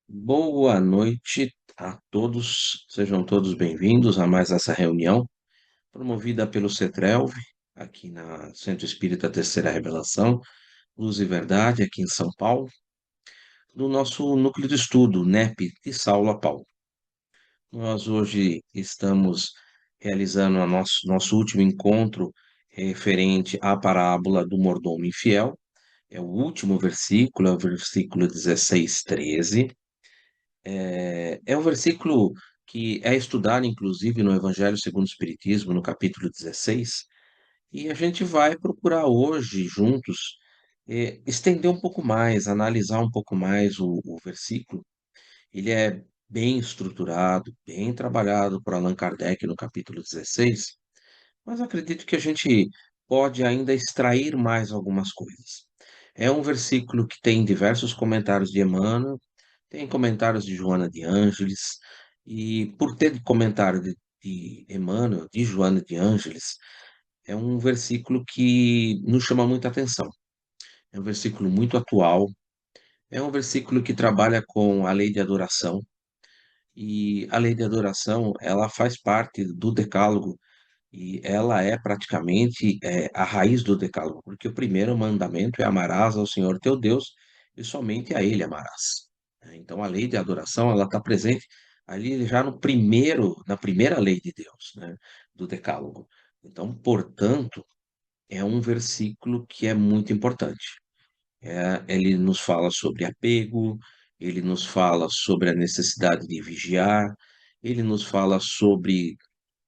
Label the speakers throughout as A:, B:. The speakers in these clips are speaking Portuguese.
A: Boa noite a todos, sejam todos bem-vindos a mais essa reunião, promovida pelo CETRELV, aqui na Centro Espírita Terceira Revelação, Luz e Verdade, aqui em São Paulo, do nosso núcleo de estudo, NEP, de Saulo a Paulo. Nós hoje estamos realizando o nosso último encontro referente à parábola do mordomo infiel, é o último versículo, é o versículo 16, 13. É um versículo que é estudado, inclusive, no Evangelho segundo o Espiritismo, no capítulo 16, e a gente vai procurar hoje, juntos, estender um pouco mais, analisar um pouco mais o versículo. Ele é bem estruturado, bem trabalhado por Allan Kardec no capítulo 16, mas acredito que a gente pode ainda extrair mais algumas coisas. É um versículo que tem diversos comentários de Emmanuel, tem comentários de Joana de Ângeles, e por ter comentário de Emmanuel, de Joana de Ângeles, é um versículo que nos chama muita atenção. É um versículo muito atual, é um versículo que trabalha com a lei de adoração, e a lei de adoração, ela faz parte do Decálogo, e ela é praticamente a raiz do Decálogo, porque o primeiro mandamento é amarás ao Senhor teu Deus e somente a Ele amarás. Então, a lei de adoração, ela está presente ali já na primeira lei de Deus, né, do Decálogo. Então, portanto, é um versículo que é muito importante. Ele nos fala sobre apego, ele nos fala sobre a necessidade de vigiar, ele nos fala sobre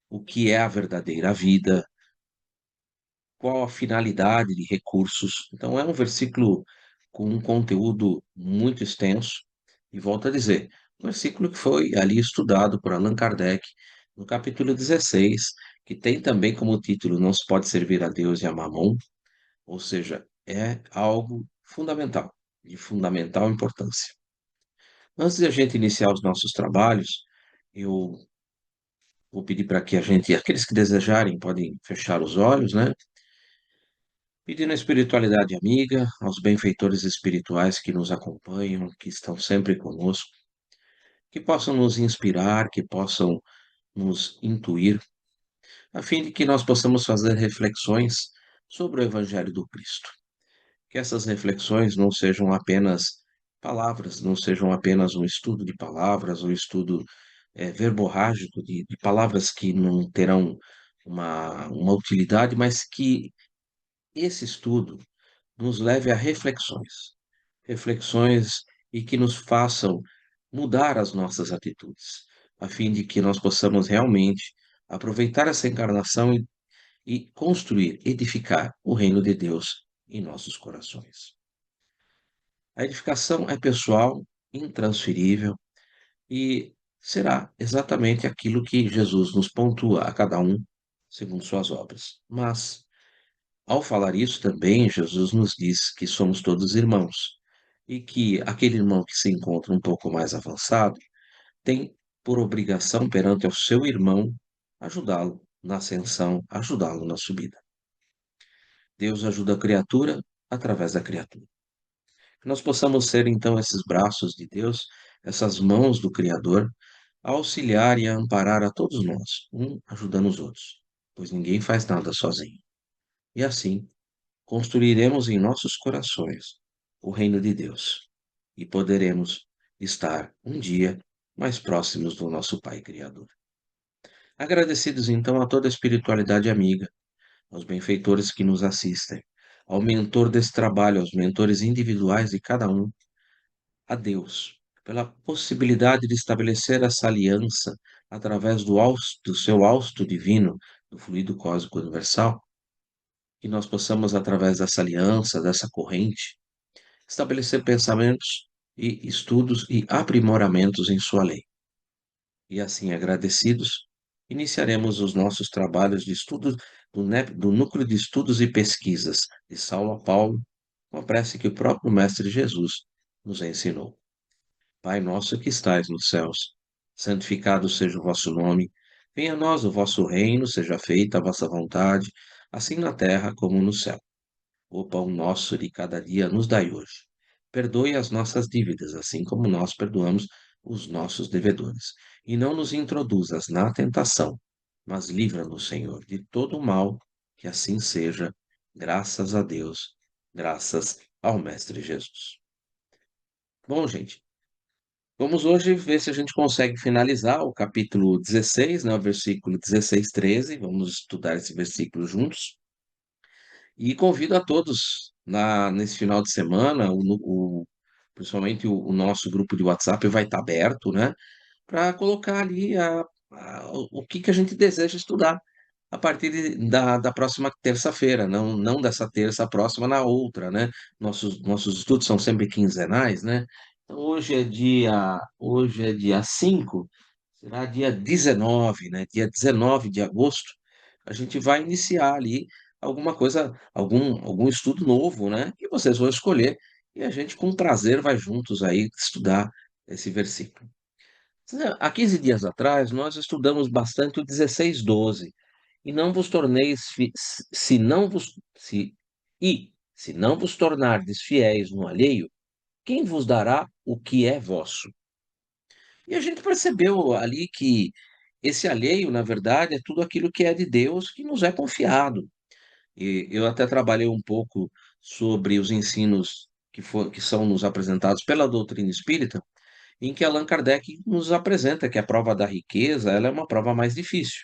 A: o que é a verdadeira vida, qual a finalidade de recursos. Então, é um versículo com um conteúdo muito extenso, e volto a dizer, um versículo que foi ali estudado por Allan Kardec, no capítulo 16, que tem também como título Não se pode servir a Deus e a Mamon, ou seja, é algo fundamental, de fundamental importância. Antes de a gente iniciar os nossos trabalhos, eu vou pedir para que aqueles que desejarem, podem fechar os olhos, né? Pedindo a espiritualidade amiga, aos benfeitores espirituais que nos acompanham, que estão sempre conosco, que possam nos inspirar, que possam nos intuir, a fim de que nós possamos fazer reflexões sobre o Evangelho do Cristo. Que essas reflexões não sejam apenas palavras, não sejam apenas um estudo de palavras, um estudo verborrágico de palavras que não terão uma utilidade, mas que esse estudo nos leve a reflexões, reflexões e que nos façam mudar as nossas atitudes, a fim de que nós possamos realmente aproveitar essa encarnação e construir, edificar o reino de Deus em nossos corações. A edificação é pessoal, intransferível e será exatamente aquilo que Jesus nos pontua a cada um segundo suas obras. Mas ao falar isso também, Jesus nos diz que somos todos irmãos e que aquele irmão que se encontra um pouco mais avançado tem por obrigação perante o seu irmão ajudá-lo na ascensão, ajudá-lo na subida. Deus ajuda a criatura através da criatura. Que nós possamos ser então esses braços de Deus, essas mãos do Criador, a auxiliar e a amparar a todos nós, um ajudando os outros, pois ninguém faz nada sozinho. E assim, construiremos em nossos corações o reino de Deus e poderemos estar um dia mais próximos do nosso Pai Criador. Agradecidos então a toda a espiritualidade amiga, aos benfeitores que nos assistem, ao mentor desse trabalho, aos mentores individuais de cada um, a Deus, pela possibilidade de estabelecer essa aliança através do seu hausto divino, do fluido cósmico universal, que nós possamos, através dessa aliança, dessa corrente, estabelecer pensamentos e estudos e aprimoramentos em sua lei. E assim, agradecidos, iniciaremos os nossos trabalhos de estudos do Núcleo de Estudos e Pesquisas de Saulo a Paulo, com a prece que o próprio Mestre Jesus nos ensinou. Pai nosso que estais nos céus, santificado seja o vosso nome, venha a nós o vosso reino, seja feita a vossa vontade, assim na terra como no céu. O pão nosso de cada dia nos dai hoje. Perdoe as nossas dívidas, assim como nós perdoamos os nossos devedores. E não nos introduzas na tentação, mas livra-nos, Senhor, de todo o mal, que assim seja, graças a Deus, graças ao Mestre Jesus. Bom, gente, vamos hoje ver se a gente consegue finalizar o capítulo 16, né, o versículo 16, 13. Vamos estudar esse versículo juntos. E convido a todos nesse final de semana, principalmente o nosso grupo de WhatsApp vai estar aberto, né? Para colocar ali o que, que a gente deseja estudar a partir da próxima terça-feira, não dessa terça, a próxima na outra, né? Nossos estudos são sempre quinzenais, né? Então hoje é dia 5, será dia 19, né? Dia 19 de agosto, a gente vai iniciar ali alguma coisa, algum estudo novo, né? Que vocês vão escolher e a gente com prazer vai juntos aí estudar esse versículo. Há 15 dias atrás, nós estudamos bastante o 16:12. E não vos torneis, se não vos, se não vos tornardes fiéis no alheio, quem vos dará o que é vosso? E a gente percebeu ali que esse alheio, na verdade, é tudo aquilo que é de Deus que nos é confiado. E eu até trabalhei um pouco sobre os ensinos que são nos apresentados pela doutrina espírita, em que Allan Kardec nos apresenta que a prova da riqueza, ela é uma prova mais difícil.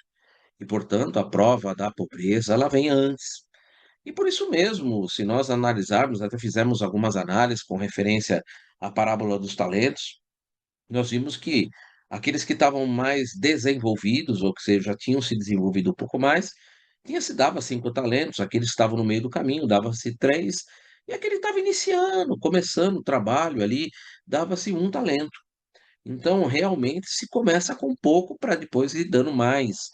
A: E, portanto, a prova da pobreza, ela vem antes. E por isso mesmo, se nós analisarmos, até fizemos algumas análises com referência à parábola dos talentos, nós vimos que aqueles que estavam mais desenvolvidos, ou que seja, já tinham se desenvolvido um pouco mais, se dava 5 talentos, aqueles que estavam no meio do caminho, dava-se 3, e aquele que estava iniciando, começando o trabalho ali, dava-se 1 talento. Então, realmente, se começa com pouco para depois ir dando mais,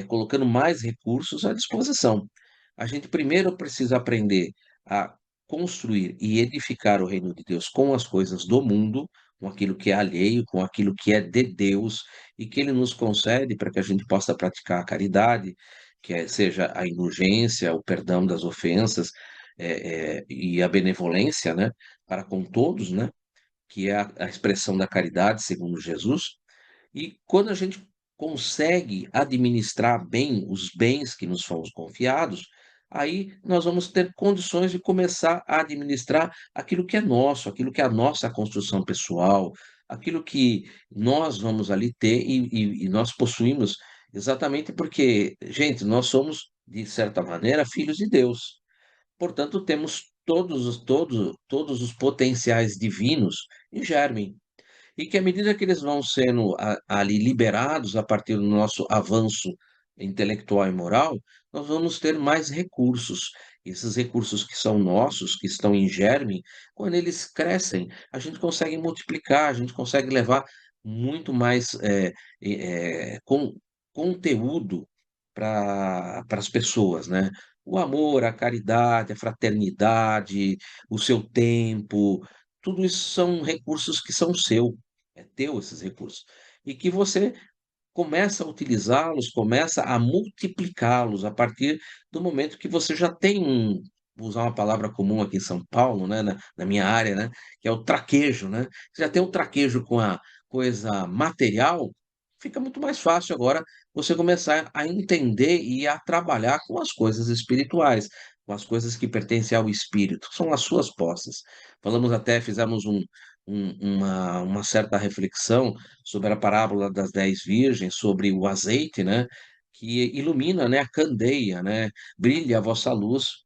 A: colocando mais recursos à disposição. A gente primeiro precisa aprender a construir e edificar o reino de Deus com as coisas do mundo, com aquilo que é alheio, com aquilo que é de Deus, e que Ele nos concede para que a gente possa praticar a caridade, seja a indulgência, o perdão das ofensas, e a benevolência, né, para com todos, né? Que é a expressão da caridade, segundo Jesus, e quando a gente consegue administrar bem os bens que nos fomos confiados, aí nós vamos ter condições de começar a administrar aquilo que é nosso, aquilo que é a nossa construção pessoal, aquilo que nós vamos ali ter e nós possuímos, exatamente porque, gente, nós somos, de certa maneira, filhos de Deus. Portanto, temos todos os potenciais divinos em germe. E que à medida que eles vão sendo ali liberados a partir do nosso avanço intelectual e moral, nós vamos ter mais recursos. Esses recursos que são nossos, que estão em germe, quando eles crescem, a gente consegue multiplicar, a gente consegue levar muito mais conteúdo para as pessoas, né? O amor, a caridade, a fraternidade, o seu tempo, tudo isso são recursos que são seu, é teu esses recursos. E que você começa a utilizá-los, começa a multiplicá-los a partir do momento que você já tem vou usar uma palavra comum aqui em São Paulo, né, na minha área, né, que é o traquejo, né? Você já tem o traquejo com a coisa material, fica muito mais fácil agora você começar a entender e a trabalhar com as coisas espirituais, com as coisas que pertencem ao espírito, são as suas posses. Fizemos uma certa reflexão sobre a parábola das 10 virgens, sobre o azeite, né, que ilumina, né, a candeia, né, brilha a vossa luz,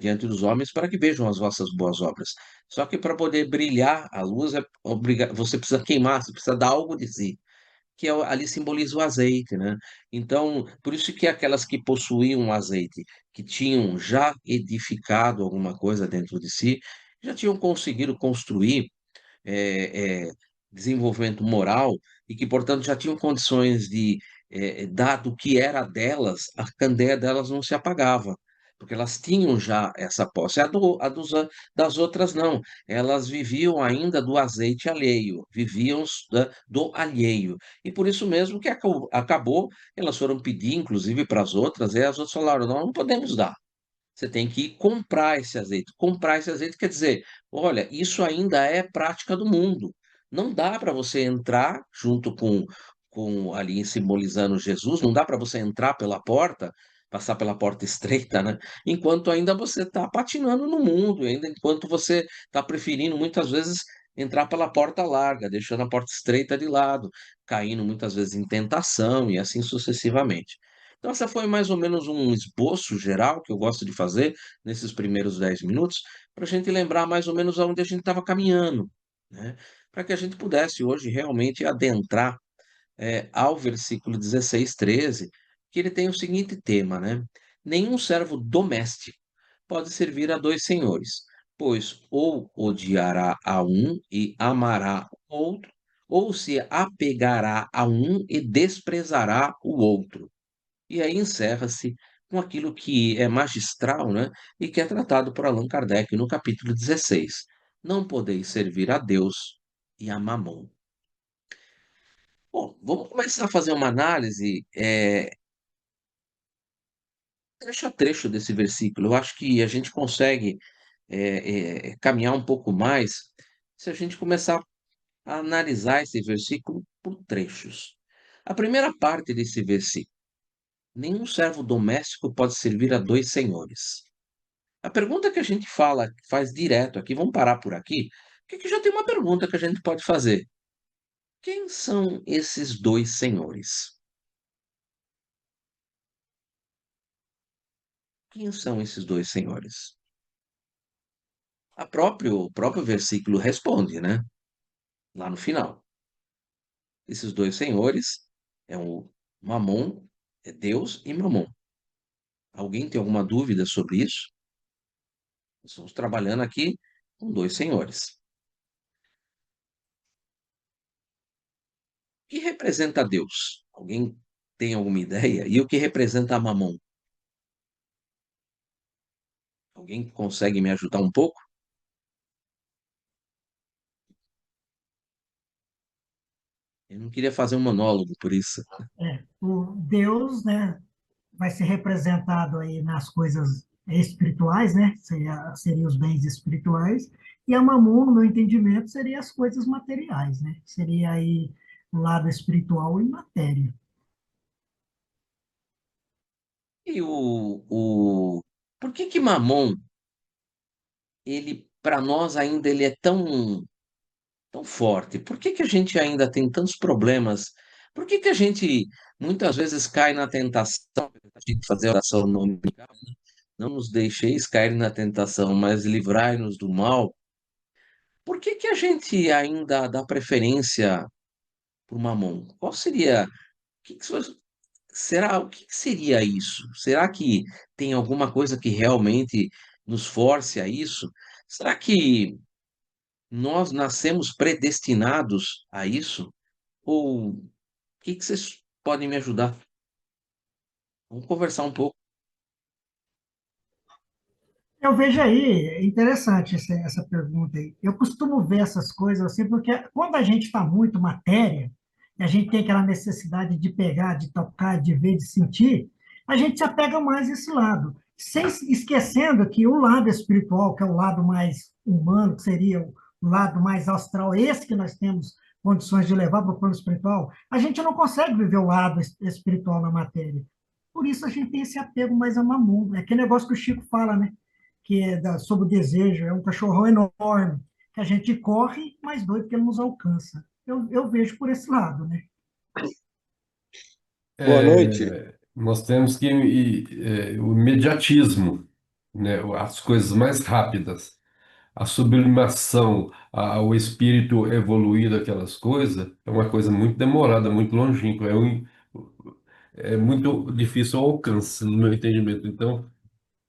A: diante dos homens para que vejam as vossas boas obras. Só que para poder brilhar a luz você precisa queimar, você precisa dar algo de si, que ali simboliza o azeite, né? Então, por isso que aquelas que possuíam o azeite, que tinham já edificado alguma coisa dentro de si, já tinham conseguido construir desenvolvimento moral e que, portanto, já tinham condições de, dado o que era delas, a candeia delas não se apagava, porque elas tinham já essa posse. Das outras não, elas viviam ainda do azeite alheio, viviam do alheio. E por isso mesmo que acabou, elas foram pedir, inclusive, para as outras, e as outras falaram, não podemos dar. Você tem que comprar esse azeite. Comprar esse azeite quer dizer, olha, isso ainda é prática do mundo. Não dá para você entrar junto com ali simbolizando Jesus, não dá para você entrar pela porta, passar pela porta estreita, né? Enquanto ainda você está patinando no mundo, ainda enquanto você está preferindo muitas vezes entrar pela porta larga, deixando a porta estreita de lado, caindo muitas vezes em tentação e assim sucessivamente. Então, essa foi mais ou menos um esboço geral que eu gosto de fazer nesses primeiros 10 minutos, para a gente lembrar mais ou menos aonde a gente estava caminhando, né? Para que a gente pudesse hoje realmente adentrar ao versículo 16, 13, que ele tem o seguinte tema, né? Nenhum servo doméstico pode servir a dois senhores, pois ou odiará a um e amará o outro, ou se apegará a um e desprezará o outro. E aí encerra-se com aquilo que é magistral, né, e que é tratado por Allan Kardec no capítulo 16. Não podeis servir a Deus e a Mamon. Bom, vamos começar a fazer uma análise, trecho a trecho desse versículo. Eu acho que a gente consegue caminhar um pouco mais se a gente começar a analisar esse versículo por trechos. A primeira parte desse versículo: nenhum servo doméstico pode servir a dois senhores. A pergunta que a gente faz direto aqui, vamos parar por aqui, que já tem uma pergunta que a gente pode fazer. Quem são esses dois senhores? Quem são esses dois senhores? O próprio versículo responde, né? Lá no final. Esses dois senhores é o Mamon, é Deus e Mamon. Alguém tem alguma dúvida sobre isso? Nós estamos trabalhando aqui com dois senhores. O que representa Deus? Alguém tem alguma ideia? E o que representa Mamon? Alguém consegue me ajudar um pouco? Eu não queria fazer um monólogo por isso.
B: O Deus, né, vai ser representado aí nas coisas espirituais, né, seria os bens espirituais, e a Mamon, no meu entendimento, seria as coisas materiais, né, seria aí o lado espiritual e matéria.
A: E por que que Mamon, ele, para nós ainda ele é tão forte? Por que que a gente ainda tem tantos problemas? Por que que a gente muitas vezes cai na tentação de fazer oração dominical? Não nos deixeis cair na tentação, mas livrai-nos do mal. Por que que a gente ainda dá preferência por Mamon? Qual seria, que que so- será, o que que seria isso? Será que tem alguma coisa que realmente nos force a isso? Será que nós nascemos predestinados a isso? Ou o que que vocês podem me ajudar? Vamos conversar um pouco.
B: Eu vejo aí, é interessante essa pergunta aí. Eu costumo ver essas coisas assim, porque quando a gente está muito matéria, e a gente tem aquela necessidade de pegar, de tocar, de ver, de sentir, a gente se apega mais a esse lado. Sem esquecendo que o lado espiritual, que é o lado mais humano, que seria o lado mais astral, esse que nós temos condições de levar para o plano espiritual, a gente não consegue viver o lado espiritual na matéria. Por isso a gente tem esse apego mais a mamon. É aquele negócio que o Chico fala, né? Que é sobre o desejo, é um cachorrão enorme, que a gente corre, mais doido que ele nos alcança. Eu vejo por esse lado, né?
A: Boa noite.
C: Nós temos que o imediatismo, né, as coisas mais rápidas, a sublimação, o espírito evoluir daquelas coisas é uma coisa muito demorada, muito longínqua, é muito difícil ao alcance, no meu entendimento. Então,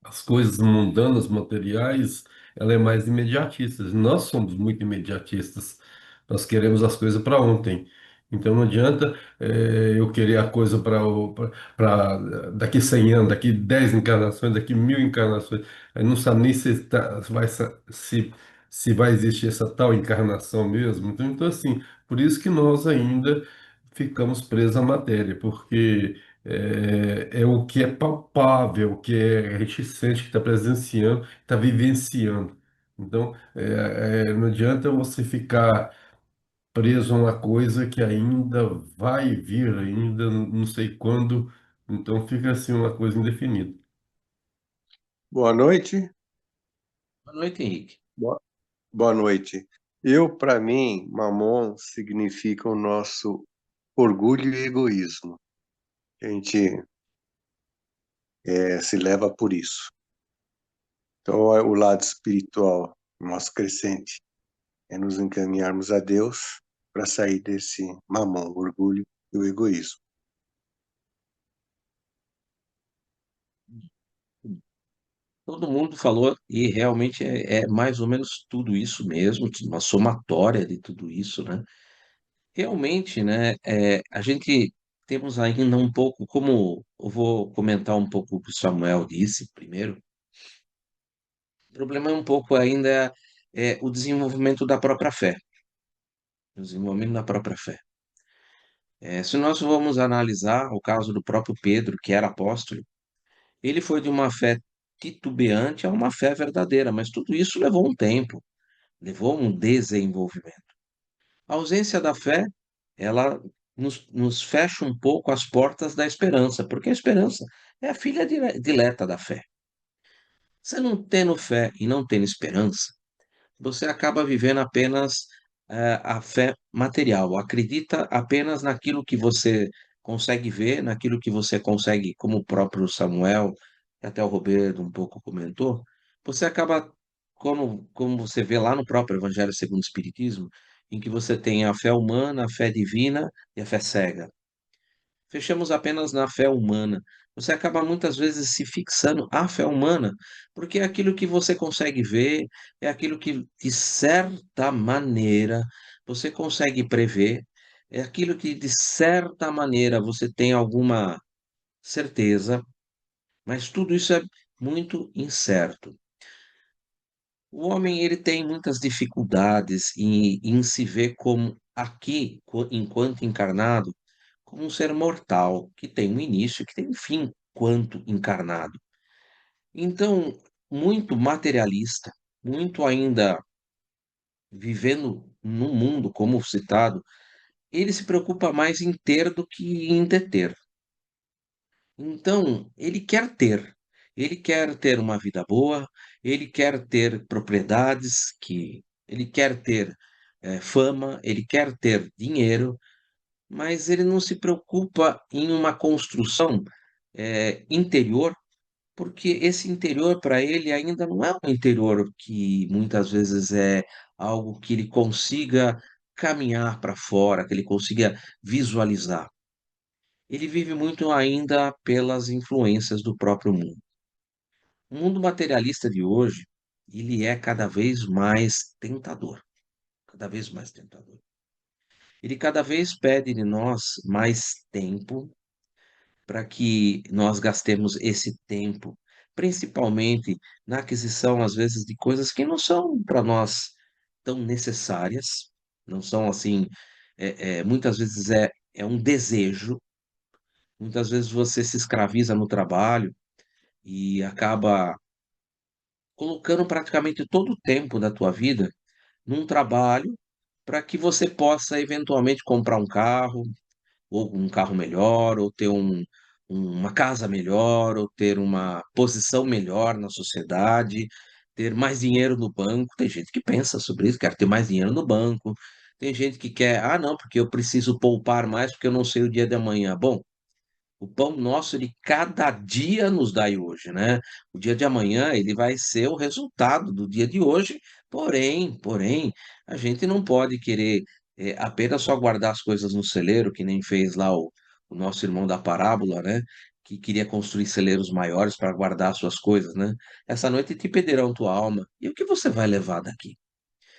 C: as coisas mundanas, materiais, ela é mais imediatista. Nós somos muito imediatistas. Nós queremos as coisas para ontem. Então não adianta eu querer a coisa para daqui 100 anos, daqui 10 encarnações, daqui 1000 encarnações. Aí não sabe nem se vai existir essa tal encarnação mesmo. Então assim, por isso que nós ainda ficamos presos à matéria, porque é o que é palpável, o que é reticente, que está presenciando, está vivenciando. Então, não adianta você ficar preso a uma coisa que ainda vai vir, ainda não sei quando, então fica assim uma coisa indefinida.
D: Boa noite.
A: Boa noite, Henrique.
D: Boa boa noite. Para mim, Mamon significa o nosso orgulho e egoísmo. A gente se leva por isso. Então, o lado espiritual, nosso crescente, é nos encaminharmos a Deus para sair desse mamão, o orgulho e o egoísmo.
A: Todo mundo falou, e realmente é mais ou menos tudo isso mesmo, uma somatória de tudo isso, né? Realmente, né, a gente temos ainda um pouco, como eu vou comentar um pouco o que o Samuel disse primeiro, o problema é um pouco ainda o desenvolvimento da própria fé, o desenvolvimento da própria fé. Se nós vamos analisar o caso do próprio Pedro, que era apóstolo, ele foi de uma fé titubeante a uma fé verdadeira, mas tudo isso levou um tempo, levou um desenvolvimento. A ausência da fé, ela nos fecha um pouco as portas da esperança, porque a esperança é a filha dileta da fé. Você não tendo fé e não tendo esperança, você acaba vivendo apenas a fé material, acredita apenas naquilo que você consegue ver, naquilo que você consegue, como o próprio Samuel, e até o Roberto um pouco comentou, você acaba, como você vê lá no próprio Evangelho segundo o Espiritismo, em que você tem a fé humana, a fé divina e a fé cega. Fechamos apenas na fé humana. Você acaba muitas vezes se fixando à fé humana, porque é aquilo que você consegue ver, é aquilo que, de certa maneira, você consegue prever, é aquilo que, de certa maneira, você tem alguma certeza, mas tudo isso é muito incerto. O homem ele tem muitas dificuldades em se ver como aqui, enquanto encarnado, como um ser mortal, que tem um início, que tem um fim, quanto encarnado. Então, muito materialista, muito ainda vivendo no mundo, como citado, ele se preocupa mais em ter do que em deter. Então, ele quer ter uma vida boa, ele quer ter propriedades, que ele quer ter fama, ele quer ter dinheiro, mas ele não se preocupa em uma construção interior, porque esse interior para ele ainda não é um interior que muitas vezes é algo que ele consiga caminhar para fora, que ele consiga visualizar. Ele vive muito ainda pelas influências do próprio mundo. O mundo materialista de hoje, ele é cada vez mais tentador, cada vez mais tentador. Ele cada vez pede de nós mais tempo para que nós gastemos esse tempo, principalmente na aquisição, às vezes, de coisas que não são para nós tão necessárias, não são assim, muitas vezes é um desejo, muitas vezes você se escraviza no trabalho e acaba colocando praticamente todo o tempo da tua vida num trabalho para que você possa eventualmente comprar um carro, ou um carro melhor, ou ter uma casa melhor, ou ter uma posição melhor na sociedade, ter mais dinheiro no banco. Tem gente que pensa sobre isso, quer ter mais dinheiro no banco. Tem gente que quer, ah, não, porque eu preciso poupar mais porque eu não sei o dia de amanhã. Bom, o pão nosso de cada dia nos dai hoje, né? O dia de amanhã ele vai ser o resultado do dia de hoje, porém, a gente não pode querer apenas só guardar as coisas no celeiro, que nem fez lá o nosso irmão da parábola, né? Que queria construir celeiros maiores para guardar as suas coisas, né? Essa noite te pedirão tua alma. E o que você vai levar daqui?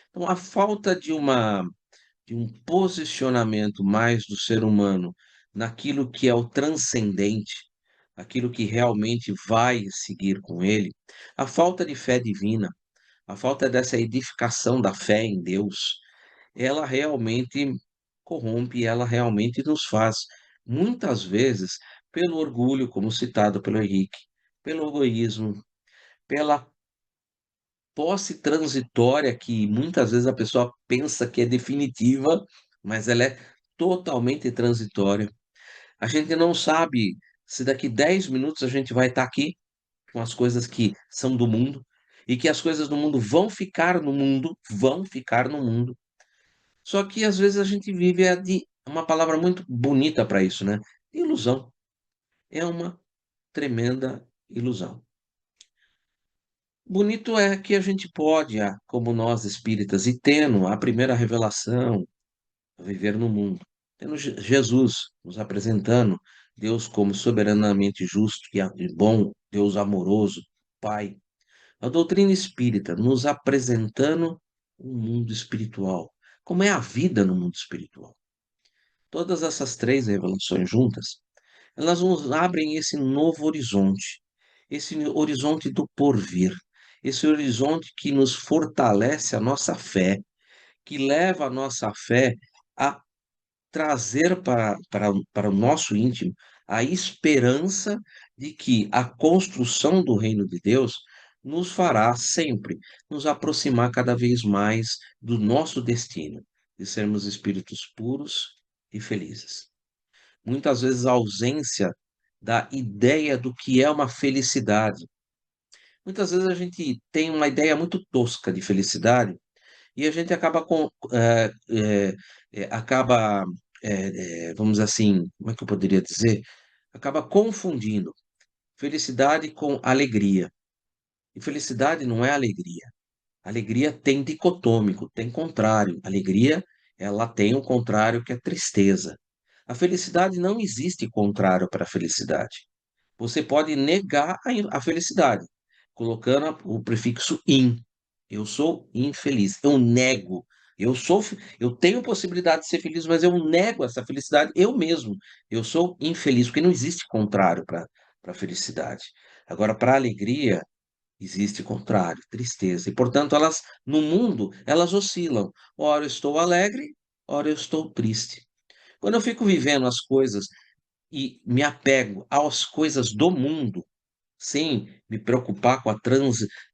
A: Então, a falta de um posicionamento mais do ser humano naquilo que é o transcendente, aquilo que realmente vai seguir com ele, a falta de fé divina, a falta dessa edificação da fé em Deus, ela realmente corrompe, ela realmente nos faz, muitas vezes, pelo orgulho, como citado pelo Henrique, pelo egoísmo, pela posse transitória que muitas vezes a pessoa pensa que é definitiva, mas ela é totalmente transitória. A gente não sabe se daqui 10 minutos a gente vai estar aqui com as coisas que são do mundo e que as coisas do mundo vão ficar no mundo. Só que às vezes a gente vive de uma palavra muito bonita para isso, né? Ilusão. É uma tremenda ilusão. Bonito é que a gente pode, como nós espíritas, e tendo a primeira revelação, viver no mundo, tendo Jesus nos apresentando Deus como soberanamente justo e bom, Deus amoroso, Pai. A doutrina espírita nos apresentando um mundo espiritual, como é a vida no mundo espiritual. Todas essas três revelações juntas, elas nos abrem esse horizonte do porvir, esse horizonte que nos fortalece a nossa fé, que leva a nossa fé a trazer para o nosso íntimo a esperança de que a construção do reino de Deus nos fará sempre nos aproximar cada vez mais do nosso destino, de sermos espíritos puros e felizes. Muitas vezes a ausência da ideia do que é uma felicidade. Muitas vezes a gente tem uma ideia muito tosca de felicidade e a gente vamos dizer assim, como é que eu poderia dizer? Acaba confundindo felicidade com alegria. E felicidade não é alegria. Alegria tem dicotômico, tem contrário. Alegria, ela tem o contrário que é tristeza. A felicidade não existe contrário para a felicidade. Você pode negar a felicidade, colocando o prefixo in. Eu sou infeliz, eu nego. Eu tenho possibilidade de ser feliz, mas eu nego essa felicidade eu mesmo. Eu sou infeliz, porque não existe contrário para a felicidade. Agora, para a alegria, existe contrário, tristeza. E, portanto, elas no mundo, elas oscilam. Ora eu estou alegre, ora eu estou triste. Quando eu fico vivendo as coisas e me apego às coisas do mundo, sem me preocupar com a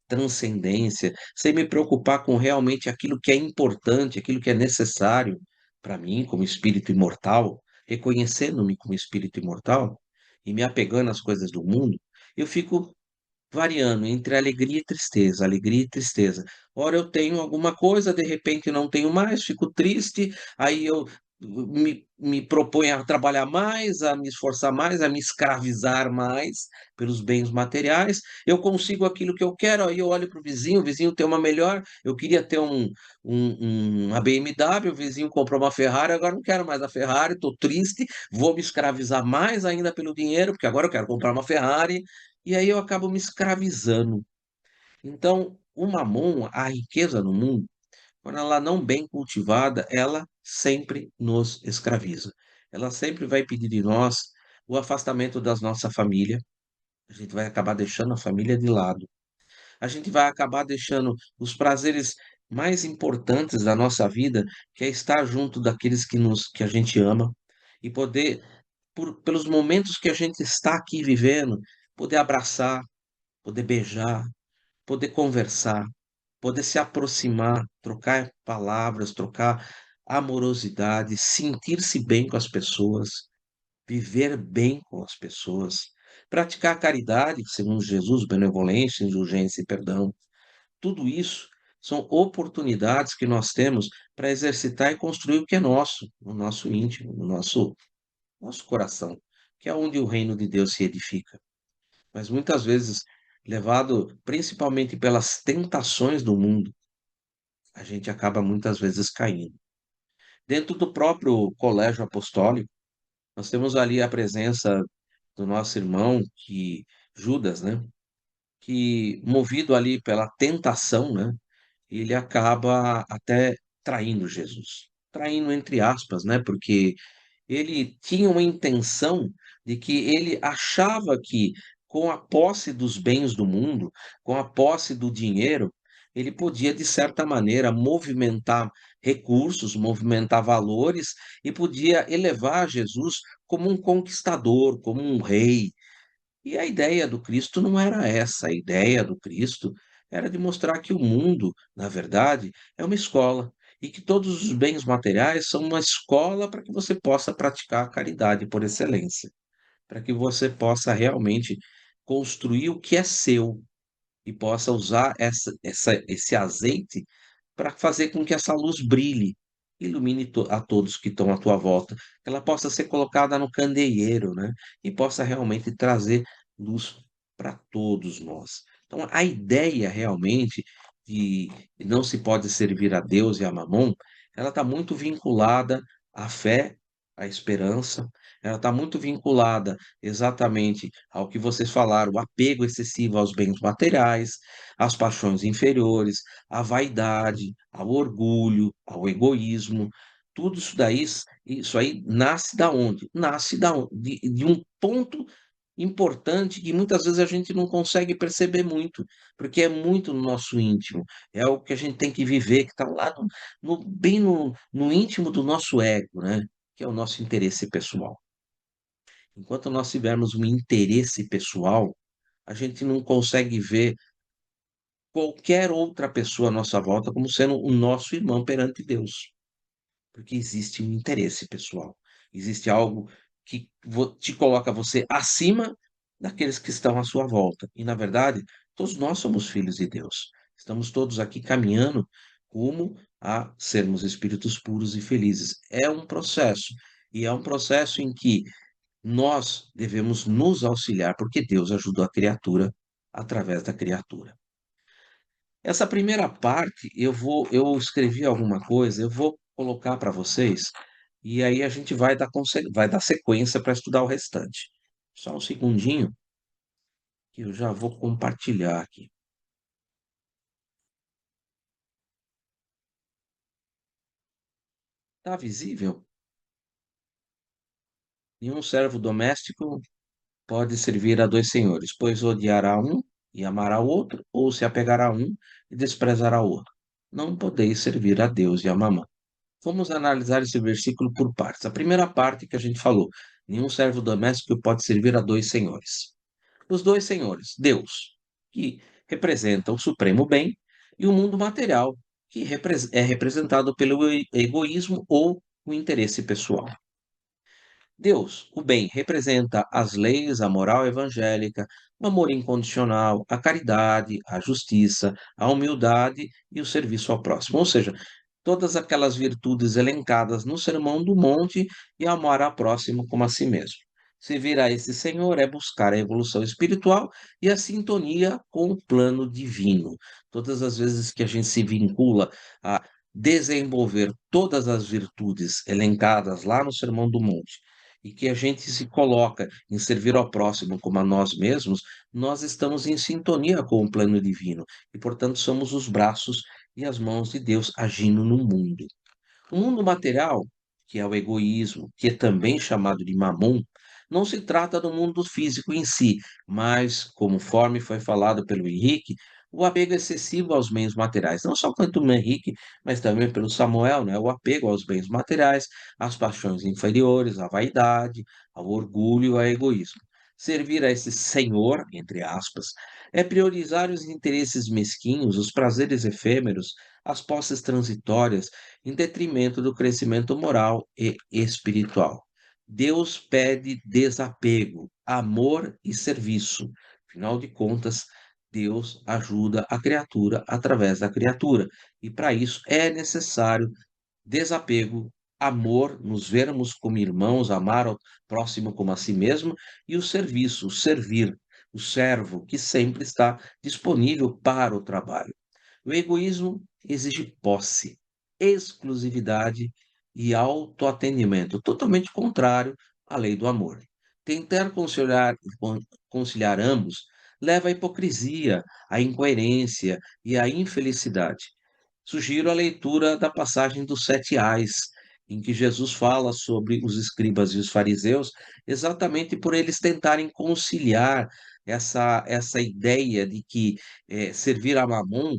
A: transcendência, sem me preocupar com realmente aquilo que é importante, aquilo que é necessário para mim, como espírito imortal, reconhecendo-me como espírito imortal e me apegando às coisas do mundo, eu fico variando entre alegria e tristeza, alegria e tristeza. Ora eu tenho alguma coisa, de repente não tenho mais, fico triste, aí eu me proponho a trabalhar mais, a me esforçar mais, a me escravizar mais pelos bens materiais. Eu consigo aquilo que eu quero, aí eu olho para o vizinho tem uma melhor, eu queria ter uma BMW, o vizinho comprou uma Ferrari, agora não quero mais a Ferrari, estou triste, vou me escravizar mais ainda pelo dinheiro, porque agora eu quero comprar uma Ferrari, e aí eu acabo me escravizando. Então, o mamon, a riqueza no mundo, quando ela não bem cultivada, ela sempre nos escraviza. Ela sempre vai pedir de nós o afastamento da nossa família. A gente vai acabar deixando a família de lado. A gente vai acabar deixando os prazeres mais importantes da nossa vida, que é estar junto daqueles que a gente ama e poder, pelos momentos que a gente está aqui vivendo, poder abraçar, poder beijar, poder conversar, poder se aproximar, trocar palavras, trocar amorosidade, sentir-se bem com as pessoas, viver bem com as pessoas, praticar caridade, segundo Jesus, benevolência, indulgência e perdão. Tudo isso são oportunidades que nós temos para exercitar e construir o que é nosso, no nosso íntimo, no nosso coração, que é onde o reino de Deus se edifica. Mas muitas vezes, levado principalmente pelas tentações do mundo, a gente acaba muitas vezes caindo. Dentro do próprio colégio apostólico, nós temos ali a presença do nosso irmão, Judas, né? Que movido ali pela tentação, né? Ele acaba até traindo Jesus. Traindo entre aspas, né? Porque ele tinha uma intenção de que ele achava que com a posse dos bens do mundo, com a posse do dinheiro, ele podia, de certa maneira, movimentar recursos, movimentar valores e podia elevar Jesus como um conquistador, como um rei. E a ideia do Cristo não era essa. A ideia do Cristo era de mostrar que o mundo, na verdade, é uma escola e que todos os bens materiais são uma escola para que você possa praticar a caridade por excelência, para que você possa realmente construir o que é seu e possa usar esse azeite para fazer com que essa luz brilhe, ilumine a todos que estão à tua volta, que ela possa ser colocada no candeeiro, né? E possa realmente trazer luz para todos nós. Então, a ideia realmente de não se pode servir a Deus e a Mamon, ela está muito vinculada à fé, à esperança, ela está muito vinculada exatamente ao que vocês falaram, o apego excessivo aos bens materiais, às paixões inferiores, à vaidade, ao orgulho, ao egoísmo. Tudo isso aí nasce da onde? Nasce de um ponto importante que muitas vezes a gente não consegue perceber muito, porque é muito no nosso íntimo, é algo que a gente tem que viver, que está lá bem no íntimo do nosso ego, né? Que é o nosso interesse pessoal. Enquanto nós tivermos um interesse pessoal, a gente não consegue ver qualquer outra pessoa à nossa volta como sendo o nosso irmão perante Deus, porque existe um interesse pessoal, existe algo que te coloca você acima daqueles que estão à sua volta. E, na verdade, todos nós somos filhos de Deus. Estamos todos aqui caminhando como a sermos espíritos puros e felizes. É um processo, e é um processo em que nós devemos nos auxiliar, porque Deus ajudou a criatura através da criatura. Essa primeira parte, eu escrevi alguma coisa, eu vou colocar para vocês, e aí a gente vai dar sequência para estudar o restante. Só um segundinho, que eu já vou compartilhar aqui. Está visível? Nenhum servo doméstico pode servir a dois senhores, pois odiará um e amará o outro, ou se apegará a um e desprezará o outro. Não podeis servir a Deus e a mamã. Vamos analisar esse versículo por partes. A primeira parte que a gente falou: nenhum servo doméstico pode servir a dois senhores. Os dois senhores, Deus, que representa o supremo bem, e o mundo material, que é representado pelo egoísmo ou o interesse pessoal. Deus, o bem, representa as leis, a moral evangélica, o amor incondicional, a caridade, a justiça, a humildade e o serviço ao próximo. Ou seja, todas aquelas virtudes elencadas no Sermão do Monte e amar ao próximo como a si mesmo. Servir a esse Senhor é buscar a evolução espiritual e a sintonia com o plano divino. Todas as vezes que a gente se vincula a desenvolver todas as virtudes elencadas lá no Sermão do Monte e que a gente se coloca em servir ao próximo como a nós mesmos, nós estamos em sintonia com o plano divino e, portanto, somos os braços e as mãos de Deus agindo no mundo. O mundo material, que é o egoísmo, que é também chamado de mamon, não se trata do mundo físico em si, mas, conforme foi falado pelo Henrique, o apego excessivo aos bens materiais, não só quanto o Henrique, mas também pelo Samuel, né? O apego aos bens materiais, às paixões inferiores, à vaidade, ao orgulho, ao egoísmo. Servir a esse senhor, entre aspas, é priorizar os interesses mesquinhos, os prazeres efêmeros, as posses transitórias, em detrimento do crescimento moral e espiritual. Deus pede desapego, amor e serviço. Afinal de contas, Deus ajuda a criatura através da criatura. E para isso é necessário desapego, amor, nos vermos como irmãos, amar ao próximo como a si mesmo, e o serviço, o servir, o servo, que sempre está disponível para o trabalho. O egoísmo exige posse, exclusividade e autoatendimento, totalmente contrário à lei do amor. Tentar conciliar ambos leva à hipocrisia, à incoerência e à infelicidade. Sugiro a leitura da passagem dos 7 ais, em que Jesus fala sobre os escribas e os fariseus, exatamente por eles tentarem conciliar essa ideia de que servir a Mamon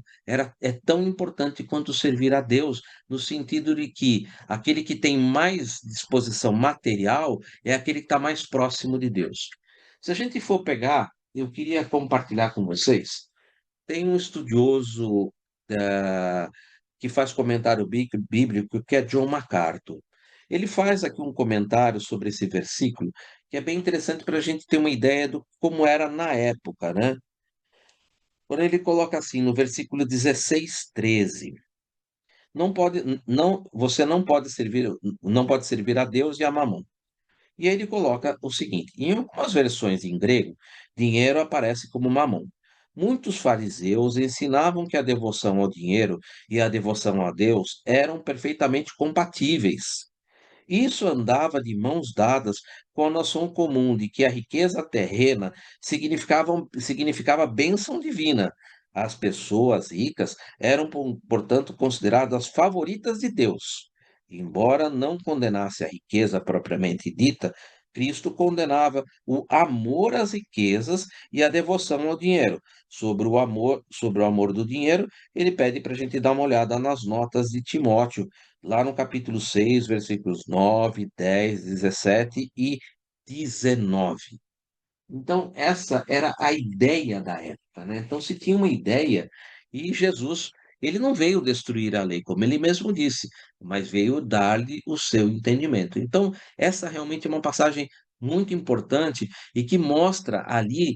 A: é tão importante quanto servir a Deus, no sentido de que aquele que tem mais disposição material é aquele que está mais próximo de Deus. Se a gente for pegar, eu queria compartilhar com vocês, tem um estudioso ah, que faz comentário bíblico, que é John MacArthur. Ele faz aqui um comentário sobre esse versículo, que é bem interessante para a gente ter uma ideia do como era na época, né? Quando ele coloca assim, no versículo 16:13, você não pode servir a Deus e a Mamon. E aí ele coloca o seguinte: em algumas versões em grego, dinheiro aparece como mamon. Muitos fariseus ensinavam que a devoção ao dinheiro e a devoção a Deus eram perfeitamente compatíveis. Isso andava de mãos dadas com a noção comum de que a riqueza terrena significava bênção divina. As pessoas ricas eram, portanto, consideradas favoritas de Deus. Embora não condenasse a riqueza propriamente dita, Cristo condenava o amor às riquezas e a devoção ao dinheiro. Sobre o amor do dinheiro, ele pede para a gente dar uma olhada nas notas de Timóteo, lá no capítulo 6, versículos 9, 10, 17 e 19. Então, essa era a ideia da época, né? Então, se tinha uma ideia, e Jesus, ele não veio destruir a lei, como ele mesmo disse, mas veio dar-lhe o seu entendimento. Então, essa realmente é uma passagem muito importante e que mostra ali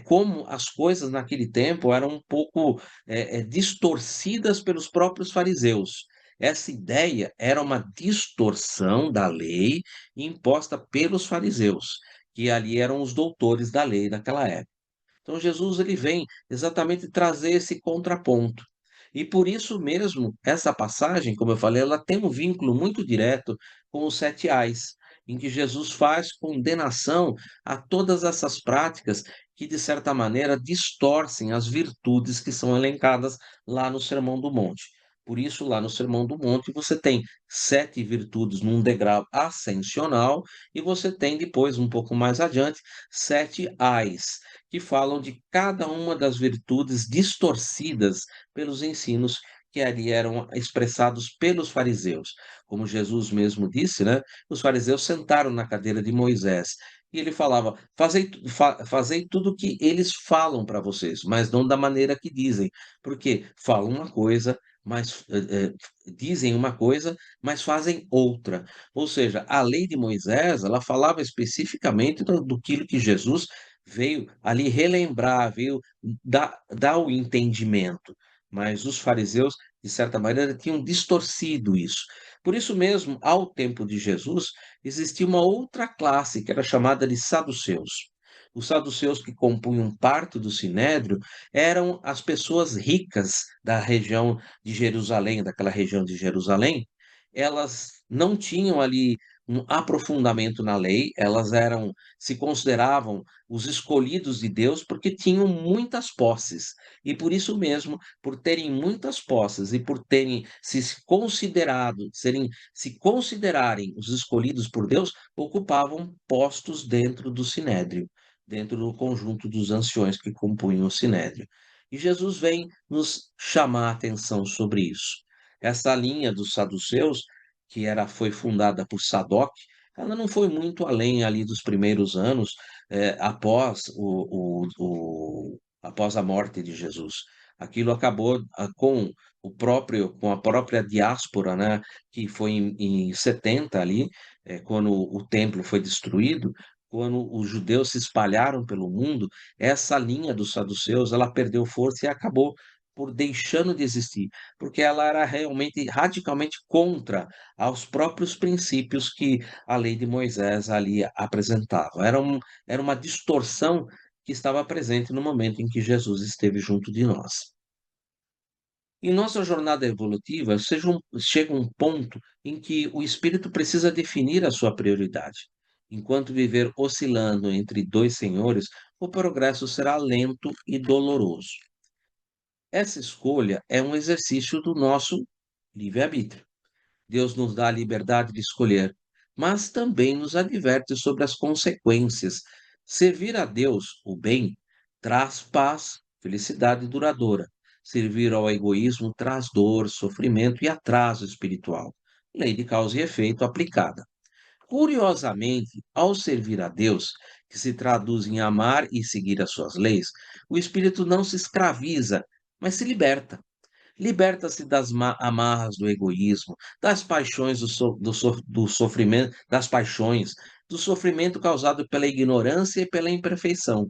A: como as coisas naquele tempo eram um pouco distorcidas pelos próprios fariseus. Essa ideia era uma distorção da lei imposta pelos fariseus, que ali eram os doutores da lei daquela época. Então Jesus ele vem exatamente trazer esse contraponto. E por isso mesmo, essa passagem, como eu falei, ela tem um vínculo muito direto com os 7 Ais, em que Jesus faz condenação a todas essas práticas que, de certa maneira, distorcem as virtudes que são elencadas lá no Sermão do Monte. Por isso, lá no Sermão do Monte, você tem 7 virtudes num degrau ascensional, e você tem depois, um pouco mais adiante, 7 Ais, que falam de cada uma das virtudes distorcidas pelos ensinos que ali eram expressados pelos fariseus. Como Jesus mesmo disse, né? Os fariseus sentaram na cadeira de Moisés e ele falava: fazei tudo o que eles falam para vocês, mas não da maneira que dizem, porque falam uma coisa, mas dizem uma coisa, mas fazem outra. Ou seja, a lei de Moisés, ela falava especificamente do que Jesus veio ali relembrar, veio dar o entendimento. Mas os fariseus, de certa maneira, tinham distorcido isso. Por isso mesmo, ao tempo de Jesus, existia uma outra classe que era chamada de saduceus. Os saduceus, que compunham parte do sinédrio, eram as pessoas ricas da região de Jerusalém, daquela região de Jerusalém. Elas não tinham ali um aprofundamento na lei, elas se consideravam os escolhidos de Deus porque tinham muitas posses. E por isso mesmo, por terem muitas posses e por terem se considerarem os escolhidos por Deus, ocupavam postos dentro do sinédrio, dentro do conjunto dos anciões que compunham o sinédrio. E Jesus vem nos chamar a atenção sobre isso. Essa linha dos saduceus, foi fundada por Sadoc, ela não foi muito além ali dos primeiros anos, após a morte de Jesus. Aquilo acabou com a própria diáspora, né, que foi em 70 ali, quando o templo foi destruído, quando os judeus se espalharam pelo mundo, essa linha dos saduceus, ela perdeu força e acabou por deixando de existir, porque ela era realmente radicalmente contra aos próprios princípios que a lei de Moisés ali apresentava. Era uma distorção que estava presente no momento em que Jesus esteve junto de nós. Em nossa jornada evolutiva, chega um ponto em que o espírito precisa definir a sua prioridade. Enquanto viver oscilando entre dois senhores, o progresso será lento e doloroso. Essa escolha é um exercício do nosso livre-arbítrio. Deus nos dá a liberdade de escolher, mas também nos adverte sobre as consequências. Servir a Deus, o bem, traz paz, felicidade duradoura. Servir ao egoísmo traz dor, sofrimento e atraso espiritual. Lei de causa e efeito aplicada. Curiosamente, ao servir a Deus, que se traduz em amar e seguir as suas leis, o espírito não se escraviza, mas se liberta. Liberta-se das amarras do egoísmo, das paixões do sofrimento, das paixões, do sofrimento causado pela ignorância e pela imperfeição.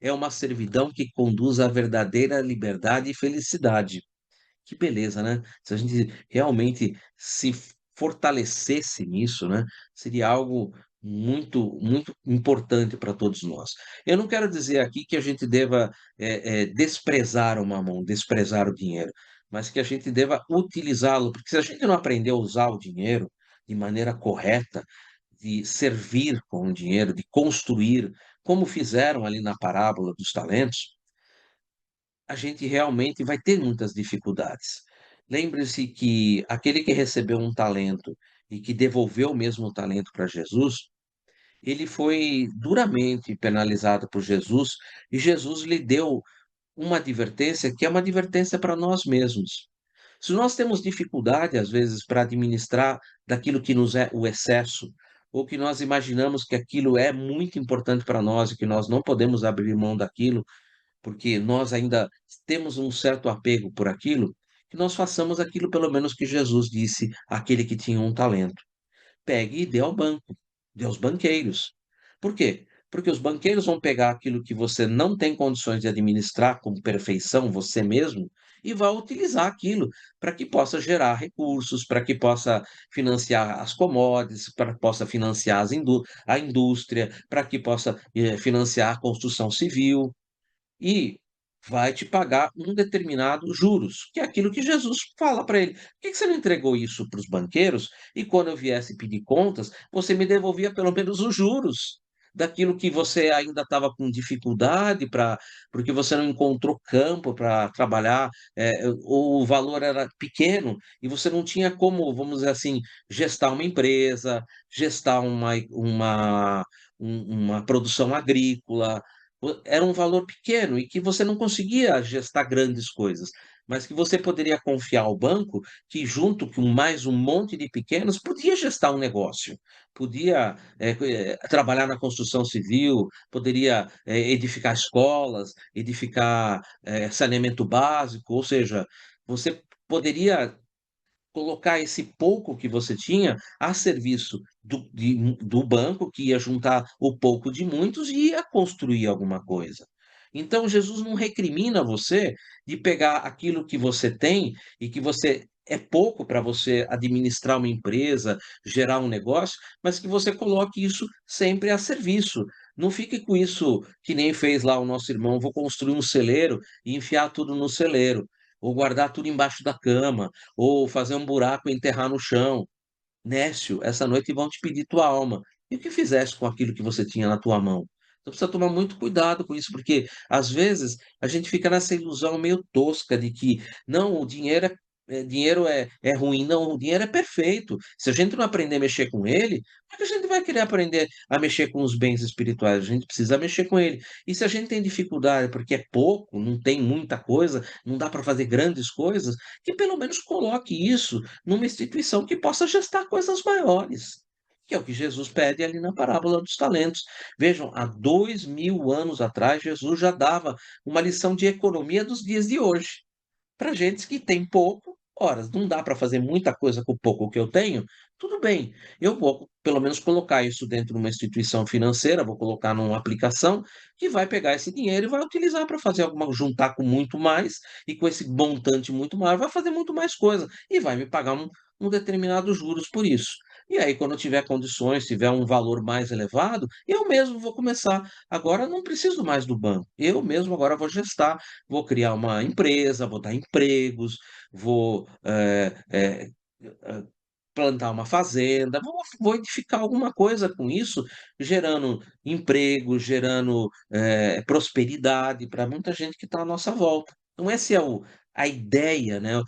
A: É uma servidão que conduz à verdadeira liberdade e felicidade. Que beleza, né? Se a gente realmente se fortalecesse nisso, né, seria algo muito importante para todos nós. Eu não quero dizer aqui que a gente deva desprezar o mamão, desprezar o dinheiro, mas que a gente deva utilizá-lo, porque se a gente não aprender a usar o dinheiro de maneira correta, de servir com o dinheiro, de construir, como fizeram ali na parábola dos talentos, a gente realmente vai ter muitas dificuldades. Lembre-se que aquele que recebeu um talento e que devolveu o mesmo talento para Jesus, ele foi duramente penalizado por Jesus e Jesus lhe deu uma advertência que é uma advertência para nós mesmos. Se nós temos dificuldade, às vezes, para administrar daquilo que nos é o excesso, ou que nós imaginamos que aquilo é muito importante para nós e que nós não podemos abrir mão daquilo, porque nós ainda temos um certo apego por aquilo, que nós façamos aquilo pelo menos que Jesus disse àquele que tinha um talento. Pegue e dê ao banco, dê aos banqueiros. Por quê? Porque os banqueiros vão pegar aquilo que você não tem condições de administrar com perfeição, você mesmo, e vai utilizar aquilo para que possa gerar recursos, para que possa financiar as commodities, para que possa financiar a indústria, para que possa financiar a construção civil e vai te pagar um determinado juros, que é aquilo que Jesus fala para ele: "Por que que você não entregou isso para os banqueiros e quando eu viesse pedir contas, você me devolvia pelo menos os juros daquilo que você ainda estava com dificuldade para porque você não encontrou campo para trabalhar, ou o valor era pequeno e você não tinha como, vamos dizer assim, gestar uma empresa, gestar uma produção agrícola, era um valor pequeno e que você não conseguia gestar grandes coisas, mas que você poderia confiar ao banco que junto com mais um monte de pequenos podia gestar um negócio, podia, trabalhar na construção civil, poderia, edificar escolas, edificar, saneamento básico, ou seja, você poderia colocar esse pouco que você tinha a serviço do banco, que ia juntar o pouco de muitos e ia construir alguma coisa. Então, Jesus não recrimina você de pegar aquilo que você tem e que você é pouco para você administrar uma empresa, gerar um negócio, mas que você coloque isso sempre a serviço. Não fique com isso que nem fez lá o nosso irmão: "Vou construir um celeiro e enfiar tudo no celeiro, ou guardar tudo embaixo da cama, ou fazer um buraco e enterrar no chão. Nécio, essa noite vão te pedir tua alma. E o que fizeste com aquilo que você tinha na tua mão?" Então precisa tomar muito cuidado com isso, porque às vezes a gente fica nessa ilusão meio tosca de que não, o dinheiro é ruim. Não, o dinheiro é perfeito. Se a gente não aprender a mexer com ele, como é que a gente vai querer aprender a mexer com os bens espirituais? A gente precisa mexer com ele. E se a gente tem dificuldade porque é pouco, não tem muita coisa, não dá para fazer grandes coisas, que pelo menos coloque isso numa instituição que possa gestar coisas maiores, que é o que Jesus pede ali na parábola dos talentos. Vejam, há 2000 anos atrás, Jesus já dava uma lição de economia dos dias de hoje. Para gente que tem pouco, ora, não dá para fazer muita coisa com o pouco que eu tenho, tudo bem, eu vou pelo menos colocar isso dentro de uma instituição financeira, vou colocar numa aplicação que vai pegar esse dinheiro e vai utilizar para fazer alguma juntar com muito mais, e com esse montante muito maior vai fazer muito mais coisa, e vai me pagar um determinado juros por isso. E aí quando eu tiver condições, tiver um valor mais elevado, eu mesmo vou começar. Agora não preciso mais do banco, eu mesmo agora vou gestar, vou criar uma empresa, vou dar empregos, vou, plantar uma fazenda, vou edificar alguma coisa com isso, gerando emprego, gerando, prosperidade para muita gente que está à nossa volta. Então essa é a ideia, né,